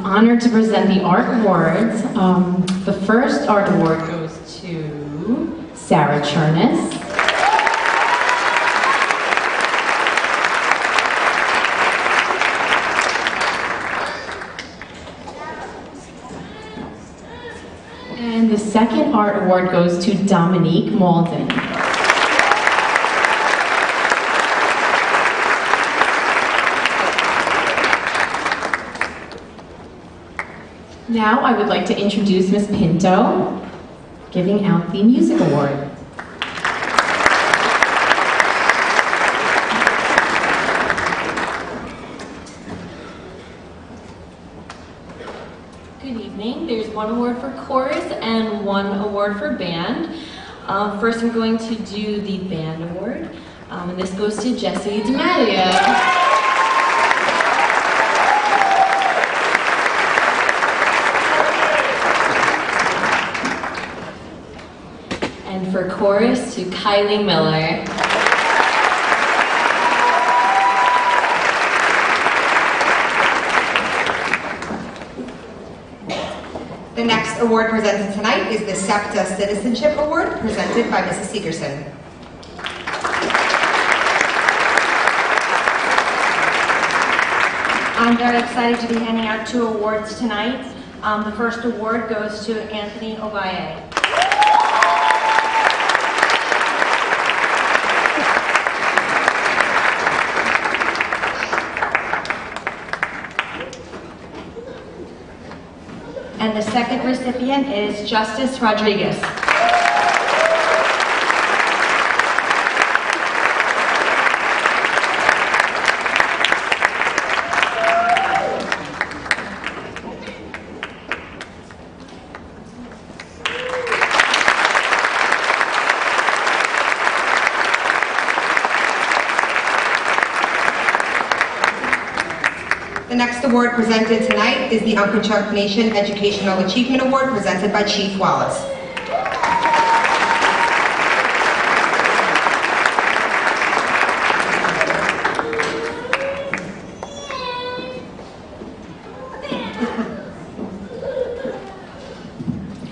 Honored to present the Art Awards. The first Art Award goes to Sarah Chernus. And the second Art Award goes to Dominique Malden. Now I would like to introduce Ms. Pinto, giving out the Music Award. Good evening. There's one award for chorus and one award for band. First, I'm going to do the band award, and this goes to Jesse DiMatteo. And for chorus, to Kylie Miller. The next award presented tonight is the SEPTA Citizenship Award, presented by Mrs. Segerson. I'm very excited to be handing out 2 awards tonight. The first award goes to Anthony Obaye. And the second recipient is Justice Rodriguez. The next award presented tonight is the Unkechuck Nation Educational Achievement Award, presented by Chief Wallace.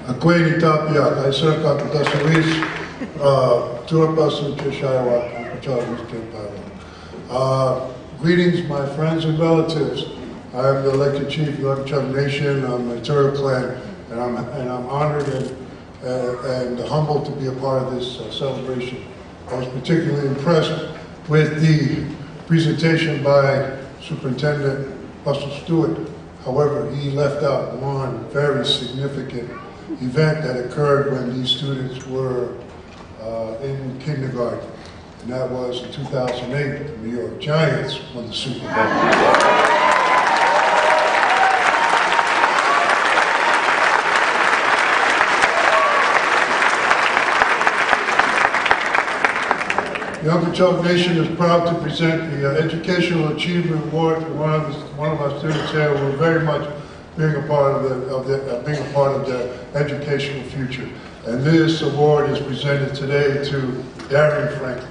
Akweli tapia, kaisaka kutasulis, turpasu cheshaiwa, greetings, my friends and relatives. I am the elected chief of the Unkechuck Nation. I'm a Turtle clan, and I'm honored and humbled to be a part of this celebration. I was particularly impressed with the presentation by Superintendent Russell Stewart. However, he left out one very significant event that occurred when these students were in kindergarten. And that was in 2008, the New York Giants won the Super Bowl. The Unkechuck Nation is proud to present the Educational Achievement Award to one of our students here. We're very much being a part of their educational future. And this award is presented today to Darian Franklin.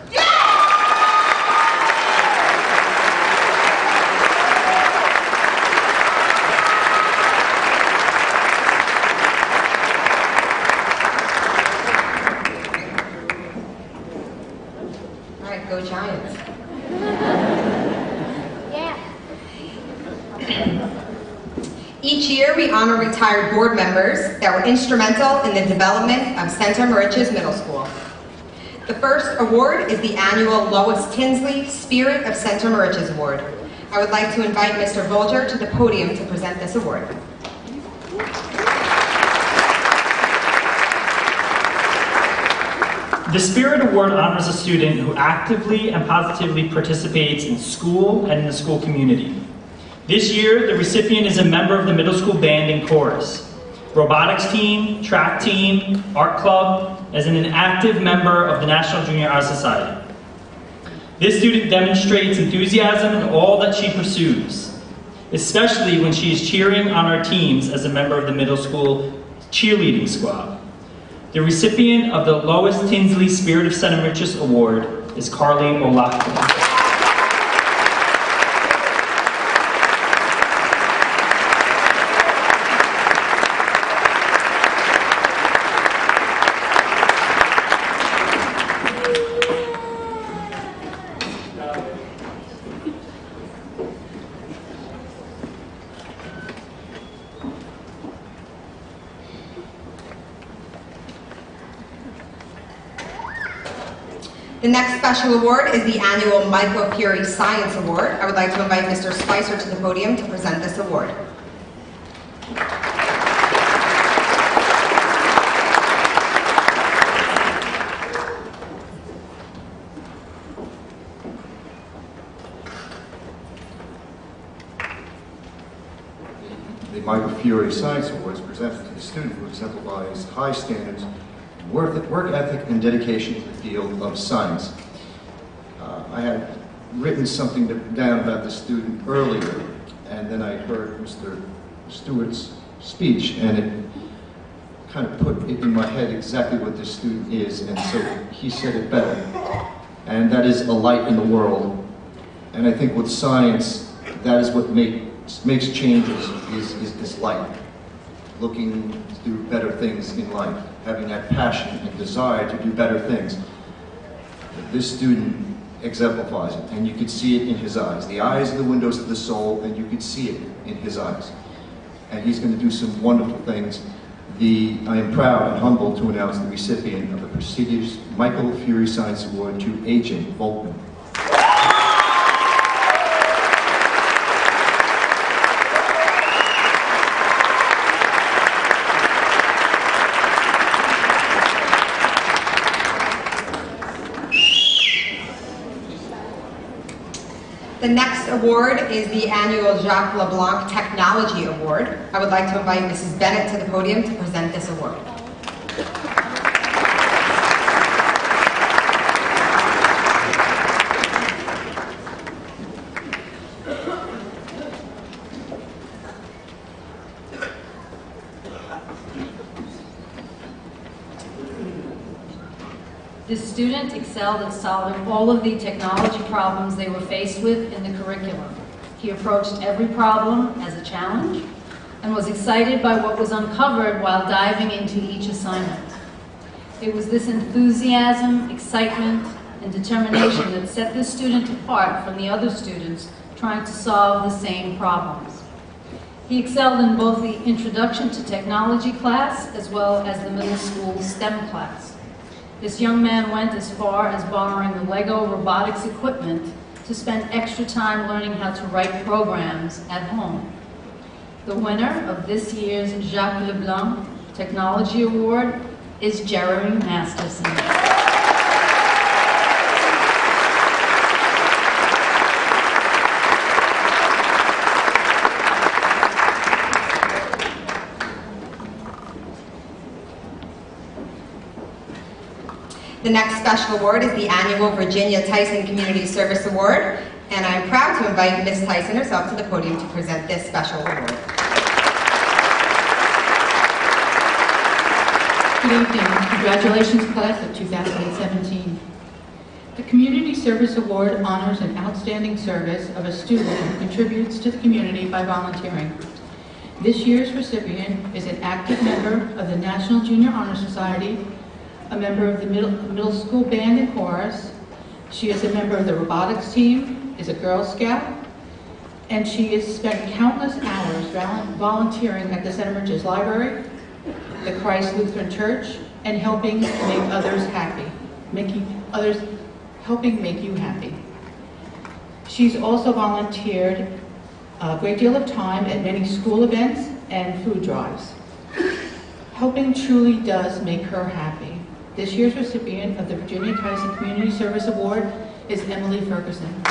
Go Giants. Yeah. Each year, we honor retired board members that were instrumental in the development of Center Moriches Middle School. The first award is the annual Lois Tinsley Spirit of Center Moriches Award. I would like to invite Mr. Volger to the podium to present this award. The Spirit Award honors a student who actively and positively participates in school and in the school community. This year, the recipient is a member of the middle school band and chorus, robotics team, track team, art club, as an active member of the National Junior Honor Society. This student demonstrates enthusiasm in all that she pursues, especially when she is cheering on our teams as a member of the middle school cheerleading squad. The recipient of the Lois Tinsley Spirit of Center Moriches Award is Carly O'Loughlin. The next special award is the annual Michael Fury Science Award. I would like to invite Mr. Spicer to the podium to present this award. The Michael Fury Science Award is presented to the student who exemplifies high standards, work ethic, and dedication to the field of science. I had written something down about the student earlier, and then I heard Mr. Stewart's speech, and it kind of put it in my head exactly what this student is, and so he said it better. And that is a light in the world. And I think with science, that is what makes changes, is light. Looking to do better things in life, having that passion and desire to do better things. This student exemplifies it, and you could see it in his eyes. The eyes are the windows of the soul, and you could see it in his eyes. And he's going to do some wonderful things. I am proud and humbled to announce the recipient of the prestigious Michael Fury Science Award to AJ Volkman. The next award is the annual Jacques LeBlanc Technology Award. I would like to invite Mrs. Bennett to the podium to present this award. This student excelled at solving all of the technology problems they were faced with in the curriculum. He approached every problem as a challenge and was excited by what was uncovered while diving into each assignment. It was this enthusiasm, excitement, and determination that set this student apart from the other students trying to solve the same problems. He excelled in both the Introduction to Technology class as well as the middle school STEM class. This young man went as far as borrowing the Lego robotics equipment to spend extra time learning how to write programs at home. The winner of this year's Jacques LeBlanc Technology Award is Jeremy Masterson. The next special award is the annual Virginia Tyson Community Service Award, and I'm proud to invite Ms. Tyson herself to the podium to present this special award. Good evening. Congratulations, class of 2017. The Community Service Award honors an outstanding service of a student who contributes to the community by volunteering. This year's recipient is an active member of the National Junior Honor Society, a member of the middle school band and chorus. She is a member of the robotics team, is a Girl Scout, and she has spent countless hours volunteering at the Center Bridges Library, the Christ Lutheran Church, and helping make others happy, helping make you happy. She's also volunteered a great deal of time at many school events and food drives. Helping truly does make her happy. This year's recipient of the Virginia Tyson Community Service Award is Emily Ferguson.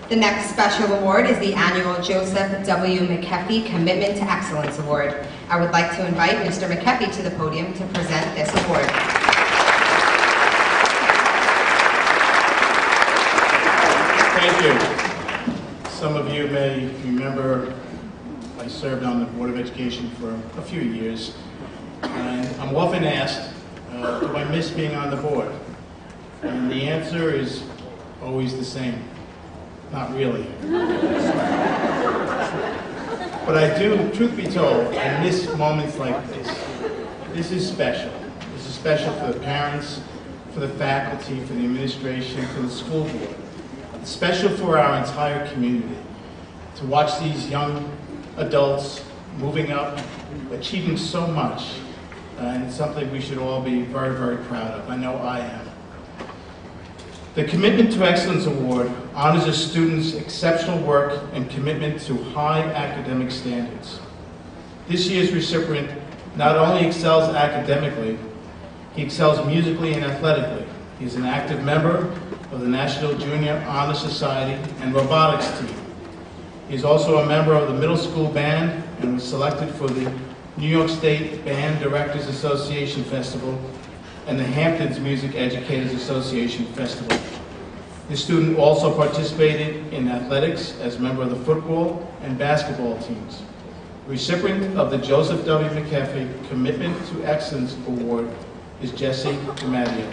The next special award is the annual Joseph W. McKeffey Commitment to Excellence Award. I would like to invite Mr. McKeffey to the podium to present this award. Thank you. Some of you may remember I served on the Board of Education for a few years, and I'm often asked, do I miss being on the board? And the answer is always the same. Not really. But I do, truth be told, I miss moments like this. This is special. This is special for the parents, for the faculty, for the administration, for the school board. It's special for our entire community to watch these young adults moving up, achieving so much, and it's something we should all be very, very proud of. I know I am. The Commitment to Excellence Award honors a student's exceptional work and commitment to high academic standards. This year's recipient not only excels academically, he excels musically and athletically. He's an active member of the National Junior Honor Society and robotics team. He's also a member of the middle school band and was selected for the New York State Band Directors Association Festival and the Hamptons Music Educators Association Festival. This student also participated in athletics as a member of the football and basketball teams. Recipient of the Joseph W. McAfee Commitment to Excellence Award is Jesse DiMatteo.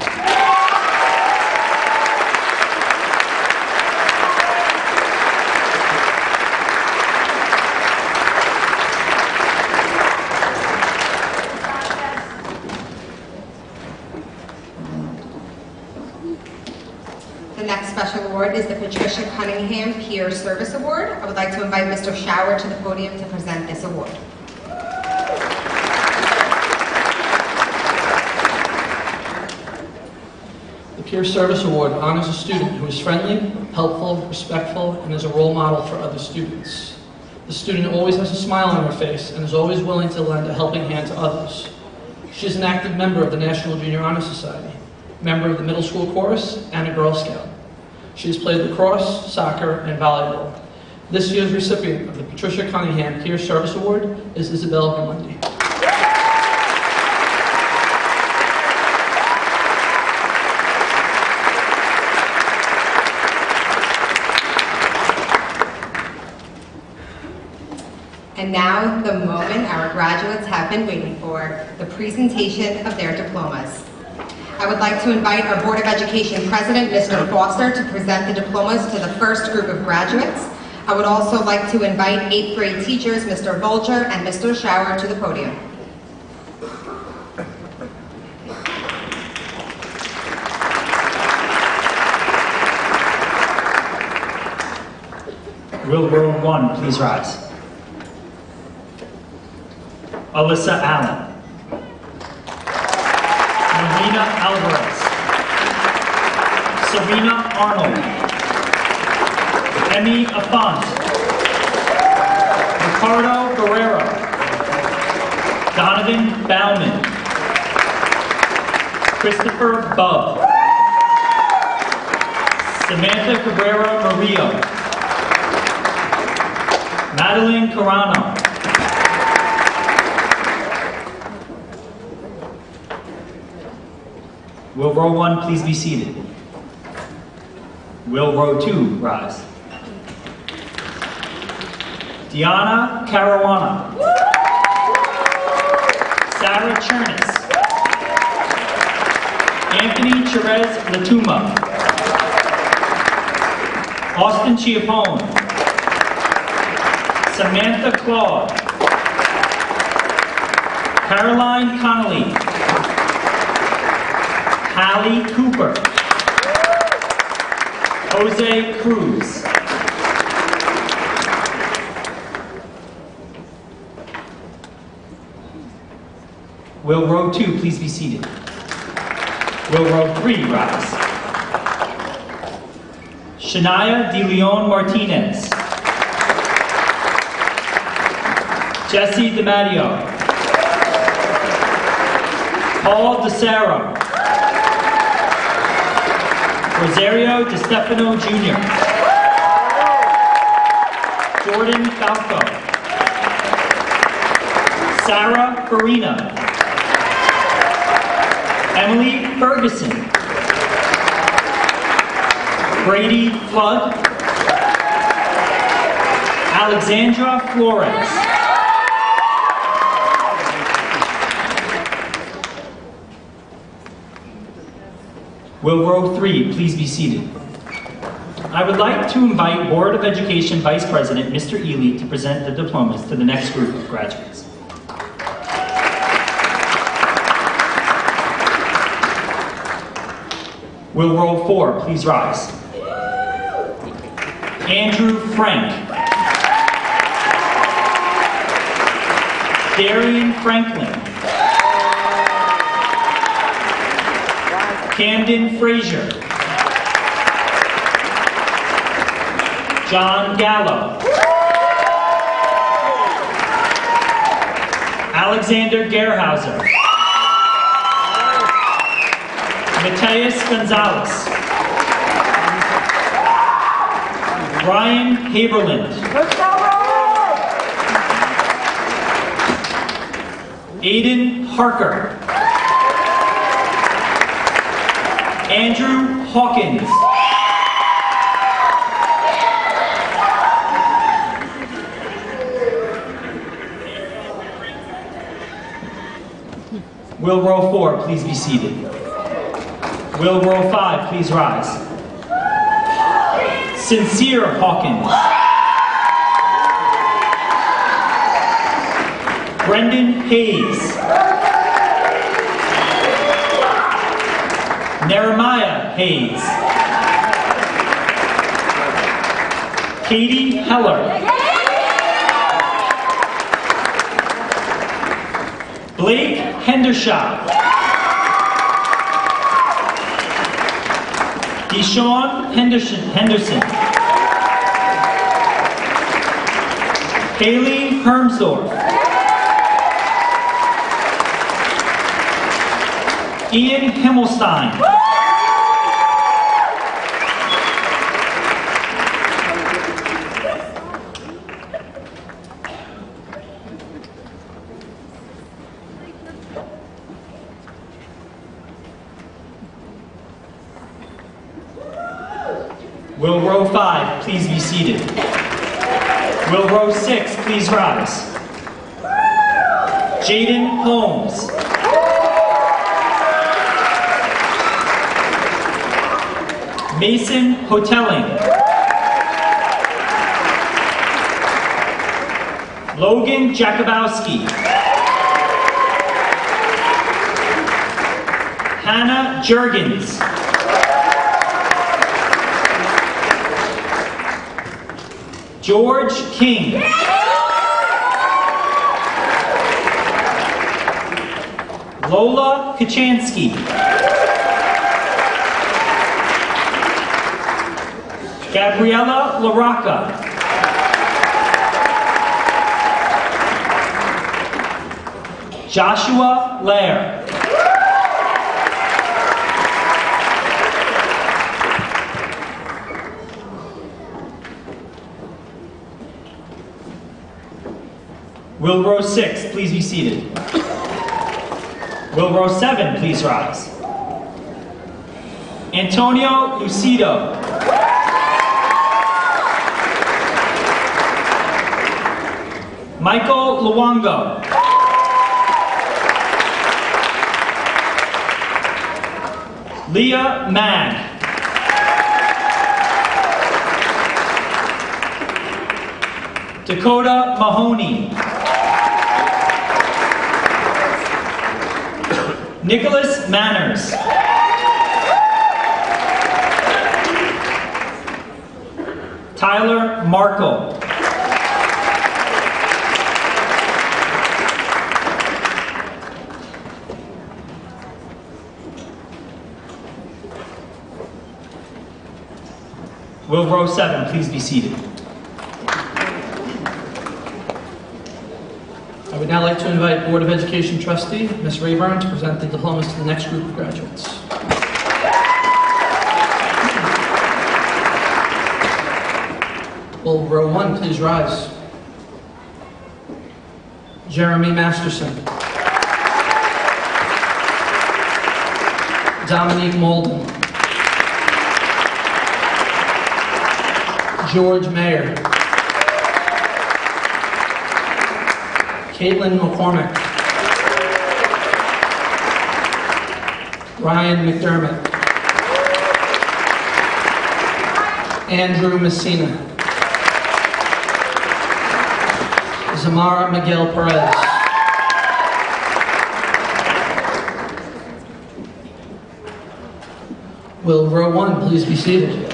The next special award is the Patricia Cunningham Peer Service Award. I would like to invite Mr. Shower to the podium to present this award. The Peer Service Award honors a student who is friendly, helpful, respectful, and is a role model for other students. The student always has a smile on her face and is always willing to lend a helping hand to others. She is an active member of the National Junior Honor Society, member of the middle school chorus, and a Girl Scout. She has played lacrosse, soccer, and volleyball. This year's recipient of the Patricia Cunningham Peer Service Award is Isabel Gamundi. And now, the moment our graduates have been waiting for, the presentation of their diplomas. I would like to invite our Board of Education President, Mr. Foster, to present the diplomas to the first group of graduates. I would also like to invite 8th grade teachers, Mr. Volcher and Mr. Shower, to the podium. Will row 1 please rise? Alyssa Allen. Marina Alvarez. Serena Arnold. Emmy Afont. Ricardo Guerrero. Donovan Bauman. Christopher Bubb. Samantha Cabrera Murillo. Madeline Carano. Will row 1 please be seated? Will row 2 rise? Diana Caruana. Sarah Chernis. Anthony Cherez Latuma. Austin Chiappone. Samantha Claude. Caroline Connolly. Hallie Cooper. Jose Cruz. Will row 2 please be seated? Will row 3 rise? Shania De Leon Martinez. Jesse DiMatteo. Paul DeSaro. Rosario DeStefano Jr. Jordan Falco. Sarah Farina. Emily Ferguson. Brady Flood. Alexandra Flores. Will row 3 please be seated? I would like to invite Board of Education Vice President Mr. Ely to present the diplomas to the next group of graduates. Will row 4 please rise? Andrew Frank. Darian Franklin. Camden Frazier. John Gallo. Alexander Gerhauser. Mateus Gonzalez. Ryan Haberland. Aiden Harker. Andrew Hawkins. Will row 4, please be seated. Will row 5, please rise. Sincere Hawkins. Brendan Hayes. Jeremiah Hayes. Katie Heller. Blake Hendershot. Deshaun Henderson. Haley Hermsdorf. Ian Himmelstein. Will row 5, please be seated. Will row 6, please rise. Jaden Holmes. Mason Hotelling. Logan Jakubowski. Hannah Jurgens. George King. Lola Kachansky. Gabriella LaRocca. Joshua Lair. Will row 6, please be seated. Will row 7, please rise. Antonio Lucido. Michael Luongo. Leah Mag. Dakota Mahoney. Nicholas Manners. Tyler Markle. Will row 7, please be seated. I would now like to invite Board of Education Trustee, Ms. Rayburn, to present the diplomas to the next group of graduates. Will row 1, please rise. Jeremy Masterson. Dominique Molden. George Mayer. Caitlin McCormick. Ryan McDermott. Andrew Messina. Zamara Miguel Perez. Will row 1 please be seated?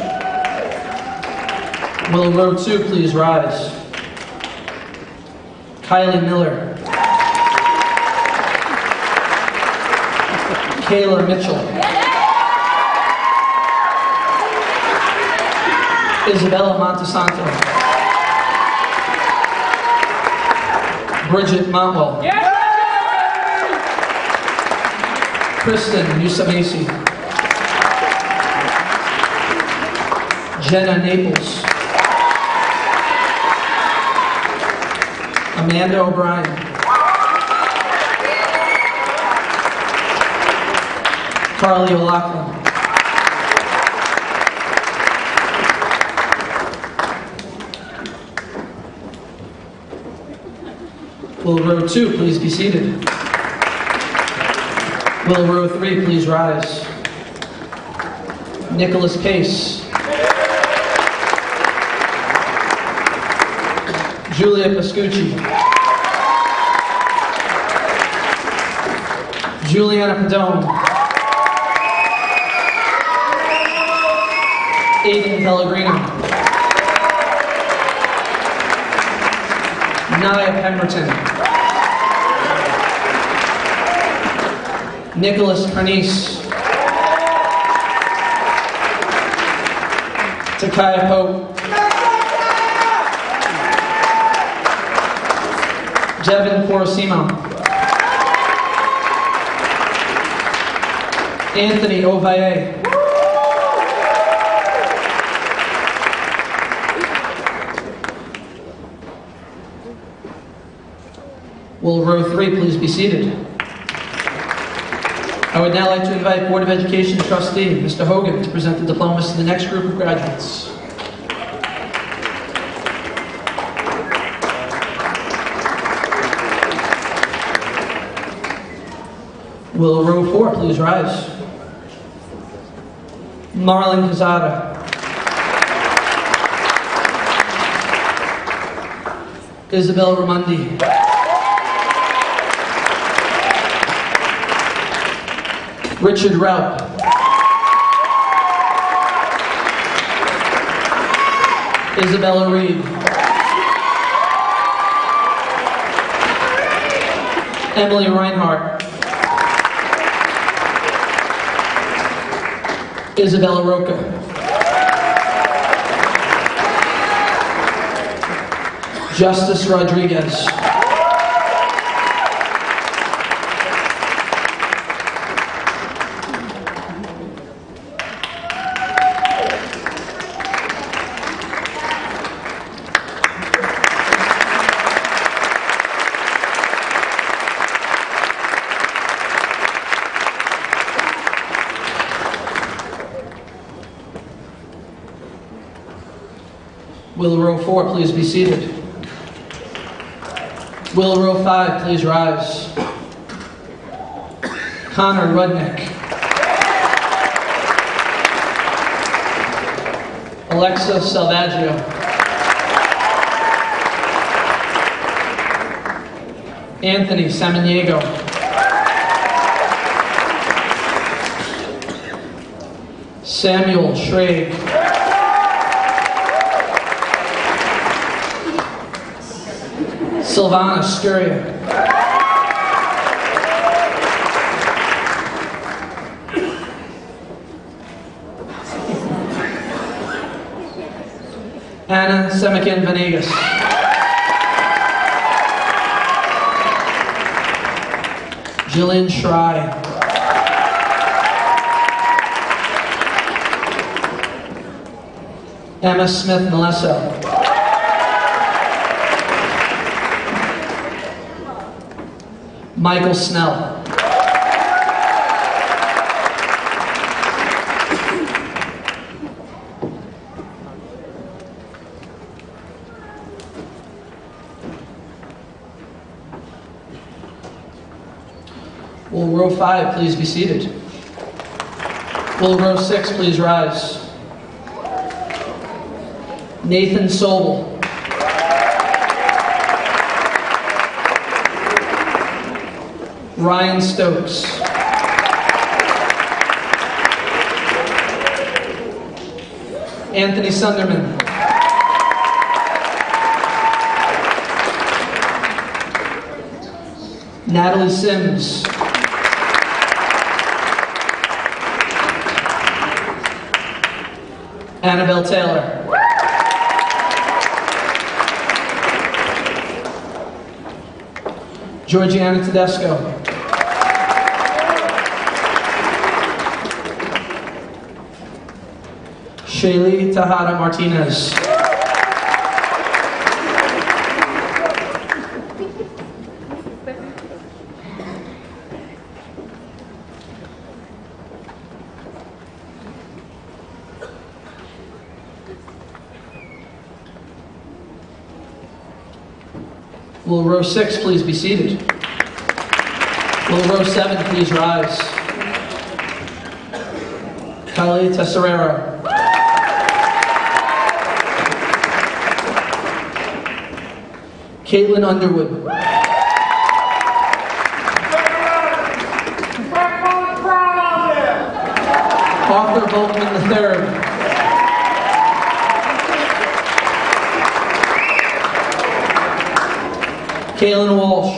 Will row 2 please rise? Kylie Miller. Kayla Mitchell. Isabella Montesanto. Bridget Montwell. Kristen Usamasi. Jenna Naples. Amanda O'Brien. Carly O'Loughlin. Will row 2 please be seated? Will row 3 please rise? Nicholas Case. Julia Pascucci. Juliana Padone. Aiden Pellegrino. Naya Pemberton. Nicholas Carnice. Takaya Pope. Jevin Porosimo. Anthony Ovaye. Will row 3 please be seated? I would now like to invite Board of Education trustee, Mr. Hogan, to present the diplomas to the next group of graduates. Will row 4 please rise? Marlon Quezada. Isabel Ramundi. Richard Raup. Isabella Reed. Emily Reinhardt. Isabella Roca. Justice Rodriguez. Will row 4 please be seated? Will row 5 please rise? Connor Rudnick. Alexa Salvaggio. Anthony Samaniego. Samuel Schrage. Silvana Scuria. Anna Semikin Venegas. Jillian Schrei. Emma Smith Malesso. Michael Snell. Will row 5 please be seated? Will row 6 please rise? Nathan Sobel. Ryan Stokes. Anthony Sunderman. Natalie Sims. Annabelle Taylor. Georgiana Tedesco. Shaylee Tejada Martinez. Will row 6 please be seated? Will row 7 please rise? Kelly Tesserera. Caitlin Underwood. Arthur Volkman III. Kaylin Walsh.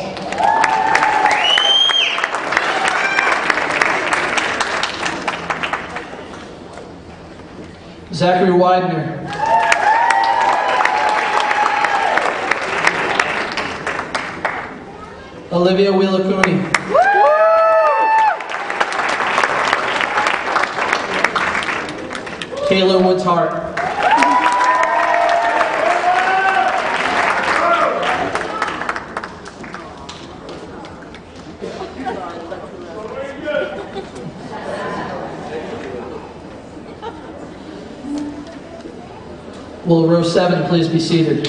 Zachary Widener. Olivia Wheeler Cooney. Kayla Woods Hart. Will row 7 please be seated?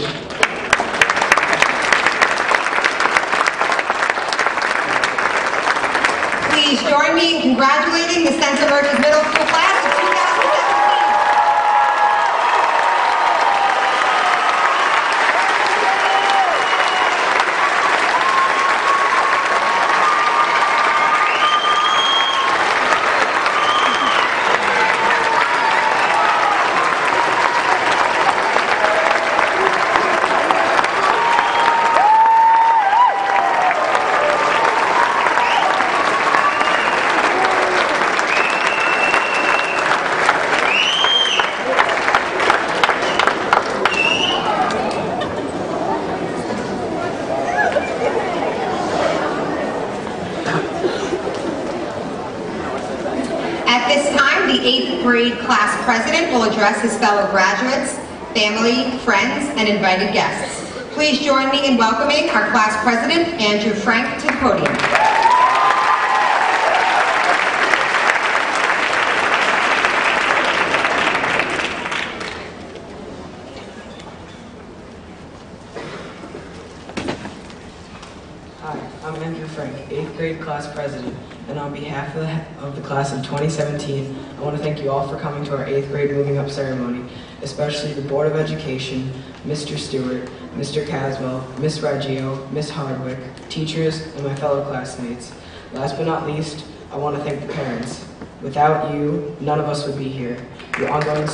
Please join me in congratulating the St. Merchants Middle School class of 2017. At this time, the 8th grade class president will address his fellow graduates, family, friends, and invited guests. Please join me in welcoming our class president, Andrew Frank, to the podium. Hi, I'm Andrew Frank, 8th grade class president, and on behalf of the class of 2017, I want to thank you all for coming to our 8th grade moving up ceremony, especially the Board of Education, Mr. Stewart, Mr. Caswell, Miss Reggio, Miss Hardwick, teachers, and my fellow classmates. Last but not least, I want to thank the parents. Without you, none of us would be here. Your ongoing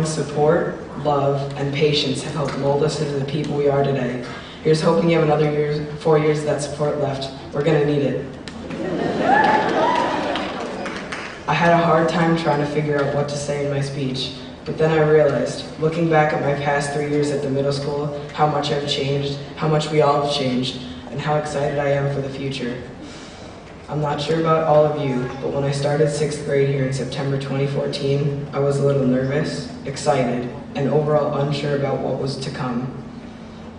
support, love, and patience have helped mold us into the people we are today. Here's hoping you have another 4 years of that support left. We're going to need it. I had a hard time trying to figure out what to say in my speech, but then I realized, looking back at my past 3 years at the middle school, how much I've changed, how much we all have changed, and how excited I am for the future. I'm not sure about all of you, but when I started 6th grade here in September 2014, I was a little nervous, excited, and overall unsure about what was to come.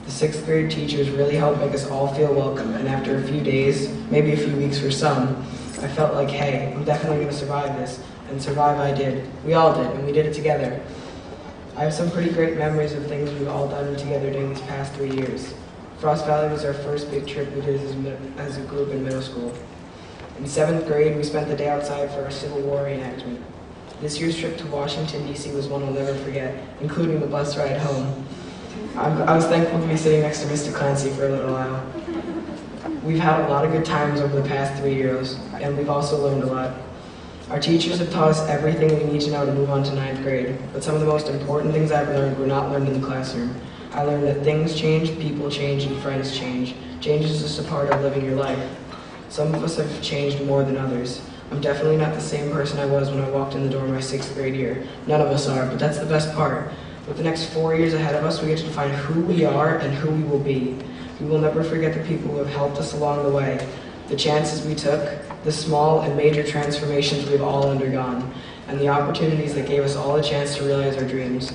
The 6th grade teachers really helped make us all feel welcome, and after a few days, maybe a few weeks for some, I felt like, hey, I'm definitely going to survive this, and survive I did. We all did, and we did it together. I have some pretty great memories of things we've all done together during these past 3 years. Frost Valley was our first big trip we did as a group in middle school. In 7th grade, we spent the day outside for our Civil War reenactment. This year's trip to Washington, D.C. was one I'll never forget, including the bus ride home. I was thankful to be sitting next to Mr. Clancy for a little while. We've had a lot of good times over the past 3 years, and we've also learned a lot. Our teachers have taught us everything we need to know to move on to 9th grade, but some of the most important things I've learned were not learned in the classroom. I learned that things change, people change, and friends change. Change is just a part of living your life. Some of us have changed more than others. I'm definitely not the same person I was when I walked in the door my 6th grade year. None of us are, but that's the best part. With the next 4 years ahead of us, we get to define who we are and who we will be. We will never forget the people who have helped us along the way, the chances we took, the small and major transformations we've all undergone, and the opportunities that gave us all a chance to realize our dreams.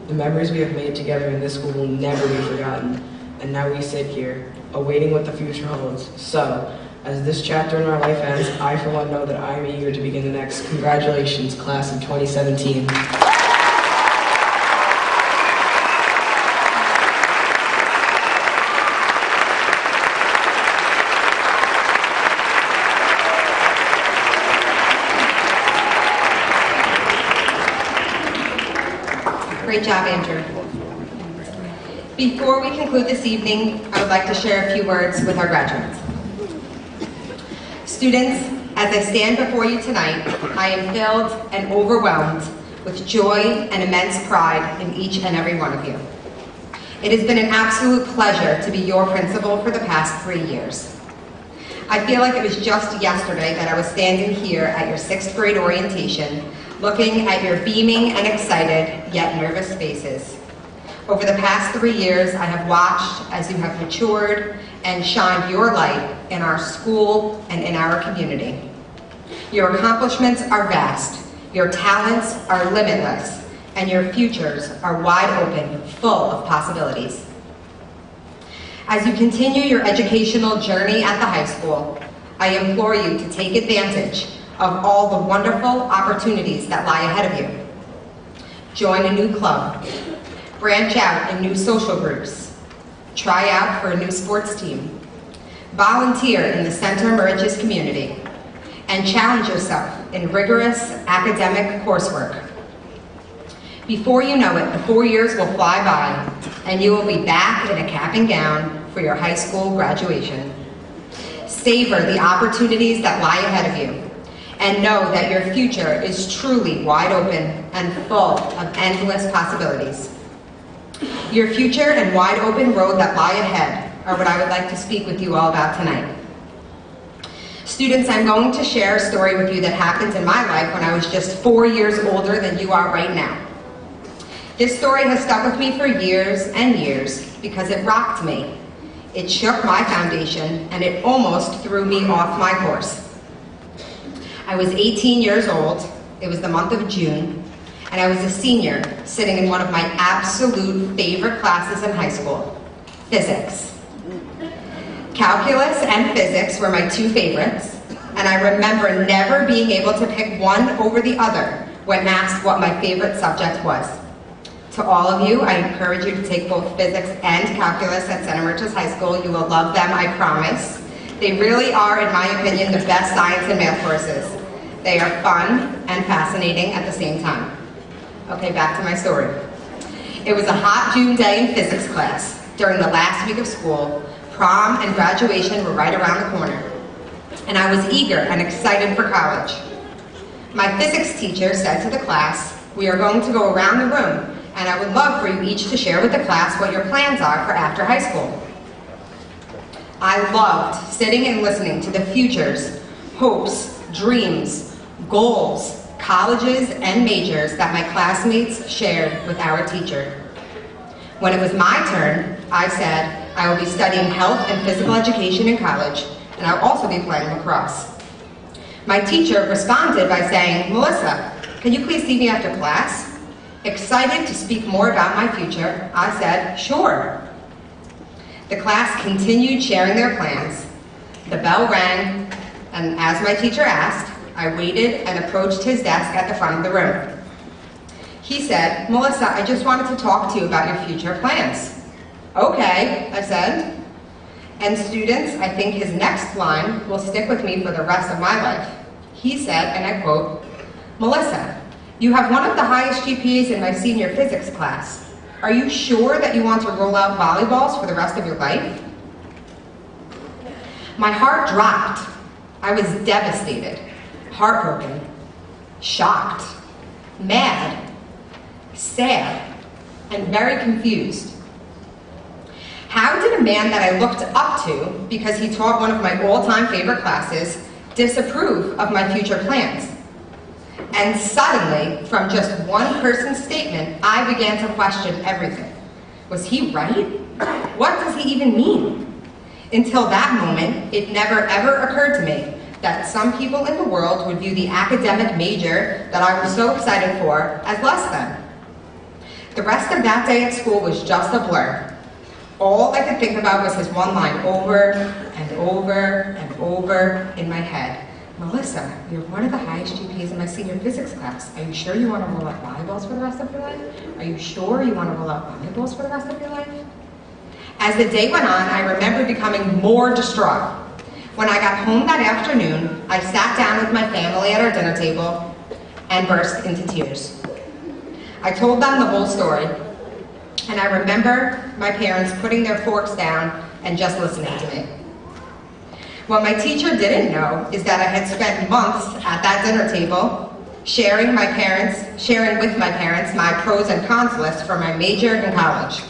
The memories we have made together in this school will never be forgotten, and now we sit here, awaiting what the future holds. So, as this chapter in our life ends, I for one know that I am eager to begin the next. Congratulations, class of 2017. Great job, Andrew. Before we conclude this evening, I would like to share a few words with our graduates. Students, as I stand before you tonight, I am filled and overwhelmed with joy and immense pride in each and every one of you. It has been an absolute pleasure to be your principal for the past 3 years. I feel like it was just yesterday that I was standing here at your 6th grade orientation, looking at your beaming and excited, yet nervous faces. Over the past 3 years, I have watched as you have matured and shined your light in our school and in our community. Your accomplishments are vast, your talents are limitless, and your futures are wide open, full of possibilities. As you continue your educational journey at the high school, I implore you to take advantage of all the wonderful opportunities that lie ahead of you. Join a new club, branch out in new social groups, try out for a new sports team, volunteer in the Center Moriches community, and challenge yourself in rigorous academic coursework. Before you know it, the 4 years will fly by, and you will be back in a cap and gown for your high school graduation. Savor the opportunities that lie ahead of you, and know that your future is truly wide open and full of endless possibilities. Your future and wide open road that lie ahead are what I would like to speak with you all about tonight. Students, I'm going to share a story with you that happened in my life when I was just 4 years older than you are right now. This story has stuck with me for years and years because it rocked me. It shook my foundation, and it almost threw me off my course. I was 18 years old, it was the month of June, and I was a senior sitting in one of my absolute favorite classes in high school, physics. Calculus and physics were my two favorites, and I remember never being able to pick one over the other when asked what my favorite subject was. To all of you, I encourage you to take both physics and calculus at Center Moriches High School. You will love them, I promise. They really are, in my opinion, the best science and math courses. They are fun and fascinating at the same time. Okay, back to my story. It was a hot June day in physics class. During the last week of school, prom and graduation were right around the corner. And I was eager and excited for college. My physics teacher said to the class, "We are going to go around the room, and I would love for you each to share with the class what your plans are for after high school." I loved sitting and listening to the futures, hopes, dreams, goals, colleges, and majors that my classmates shared with our teacher. When it was my turn, I said, I will be studying health and physical education in college, and I'll also be playing lacrosse. My teacher responded by saying, "Melissa, can you please see me after class?" Excited to speak more about my future, I said, "Sure." The class continued sharing their plans. The bell rang, and as my teacher asked, I waited and approached his desk at the front of the room. He said, "Melissa, I just wanted to talk to you about your future plans." "Okay," I said. And students, I think his next line will stick with me for the rest of my life. He said, and I quote, "Melissa, you have one of the highest GPAs in my senior physics class. Are you sure that you want to roll out volleyballs for the rest of your life?" My heart dropped. I was devastated, heartbroken, shocked, mad, sad, and very confused. How did a man that I looked up to because he taught one of my all-time favorite classes disapprove of my future plans. And suddenly, from just one person's statement, I began to question everything. Was he right? What does he even mean? Until that moment, it never ever occurred to me that some people in the world would view the academic major that I was so excited for as less than. The rest of that day at school was just a blur. All I could think about was his one line over and over and over in my head. Melissa, you're one of the highest GPAs in my senior physics class. Are you sure you want to roll out volleyballs for the rest of your life? Are you sure you want to roll out volleyballs for the rest of your life? As the day went on, I remember becoming more distraught. When I got home that afternoon, I sat down with my family at our dinner table and burst into tears. I told them the whole story, and I remember my parents putting their forks down and just listening to me. What my teacher didn't know is that I had spent months at that dinner table sharing with my parents my pros and cons list for my major in college.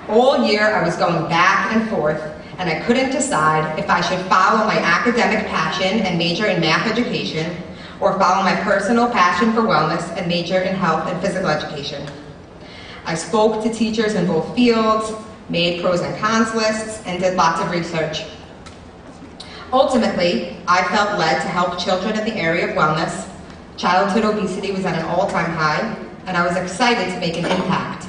All year I was going back and forth, and I couldn't decide if I should follow my academic passion and major in math education, or follow my personal passion for wellness and major in health and physical education. I spoke to teachers in both fields, made pros and cons lists, and did lots of research. Ultimately, I felt led to help children in the area of wellness. Childhood obesity was at an all-time high, and I was excited to make an impact.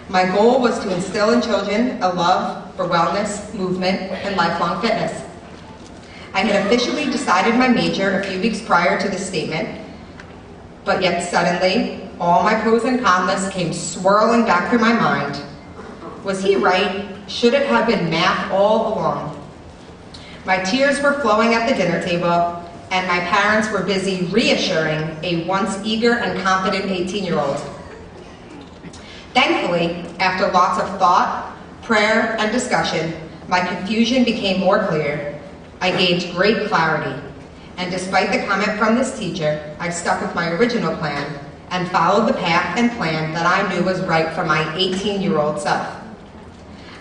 My goal was to instill in children a love for wellness, movement, and lifelong fitness. I had officially decided my major a few weeks prior to this statement, but yet suddenly, all my pros and cons lists came swirling back through my mind. Was he right? Should it have been math all along? My tears were flowing at the dinner table, and my parents were busy reassuring a once eager and confident 18-year-old. Thankfully, after lots of thought, prayer, and discussion, my confusion became more clear. I gained great clarity, and despite the comment from this teacher, I stuck with my original plan and followed the path and plan that I knew was right for my 18-year-old self.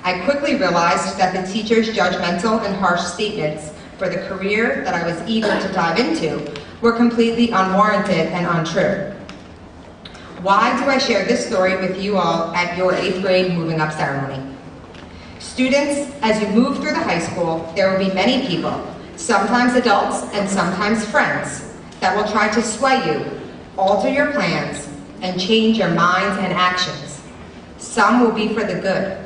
I quickly realized that the teacher's judgmental and harsh statements for the career that I was eager to dive into were completely unwarranted and untrue. Why do I share this story with you all at your 8th grade moving up ceremony? Students, as you move through the high school, there will be many people, sometimes adults and sometimes friends, that will try to sway you, alter your plans, and change your minds and actions. Some will be for the good.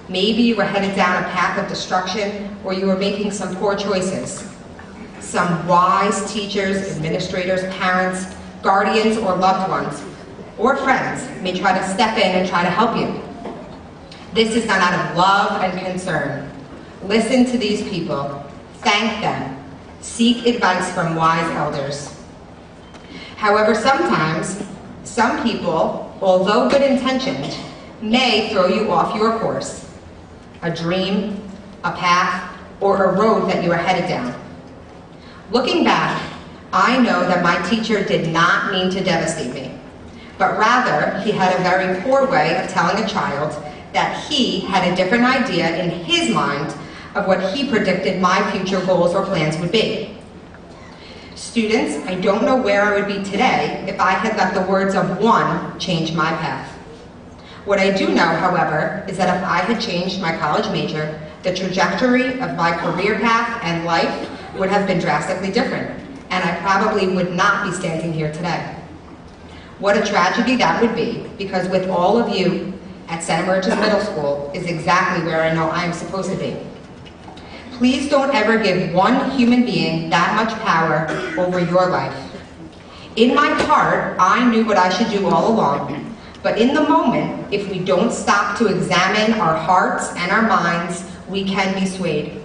Maybe you were headed down a path of destruction, or you were making some poor choices. Some wise teachers, administrators, parents, guardians, or loved ones, or friends may try to step in and try to help you. This is done out of love and concern. Listen to these people. Thank them. Seek advice from wise elders. However, sometimes, some people, although good-intentioned, may throw you off your course. A dream, a path, or a road that you are headed down. Looking back, I know that my teacher did not mean to devastate me, but rather he had a very poor way of telling a child that he had a different idea in his mind of what he predicted my future goals or plans would be. Students, I don't know where I would be today if I had let the words of one change my path. What I do know, however, is that if I had changed my college major, the trajectory of my career path and life would have been drastically different, and I probably would not be standing here today. What a tragedy that would be, because with all of you at St. Moriches Middle School is exactly where I know I am supposed to be. Please don't ever give one human being that much power over your life. In my heart, I knew what I should do all along. But in the moment, if we don't stop to examine our hearts and our minds, we can be swayed.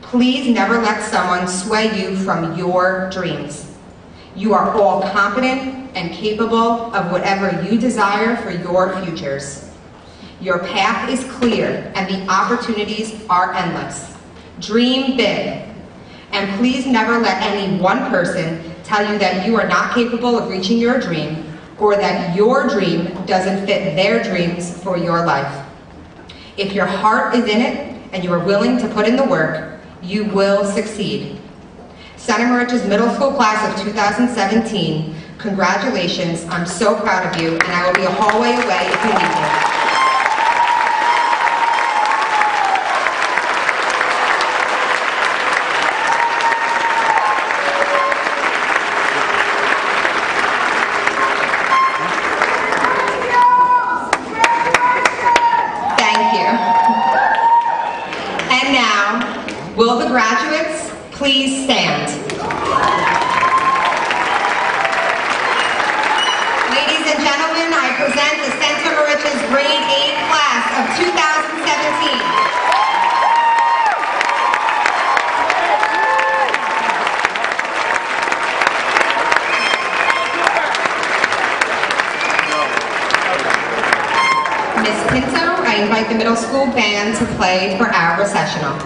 Please never let someone sway you from your dreams. You are all competent and capable of whatever you desire for your futures. Your path is clear and the opportunities are endless. Dream big. And please never let any one person tell you that you are not capable of reaching your dream, or that your dream doesn't fit their dreams for your life. If your heart is in it and you are willing to put in the work, you will succeed. Santa Maricha's middle school class of 2017, congratulations. I'm so proud of you, and I will be a hallway away if you need me. Will the graduates please stand? Ladies and gentlemen, I present the Santa Maricha's Grade 8 class of 2017. Ms. Pinto, I invite the middle school band to play for our recessional.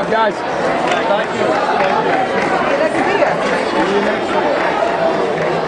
Guys, thank you. Thank you. Nice to see you. See you next week.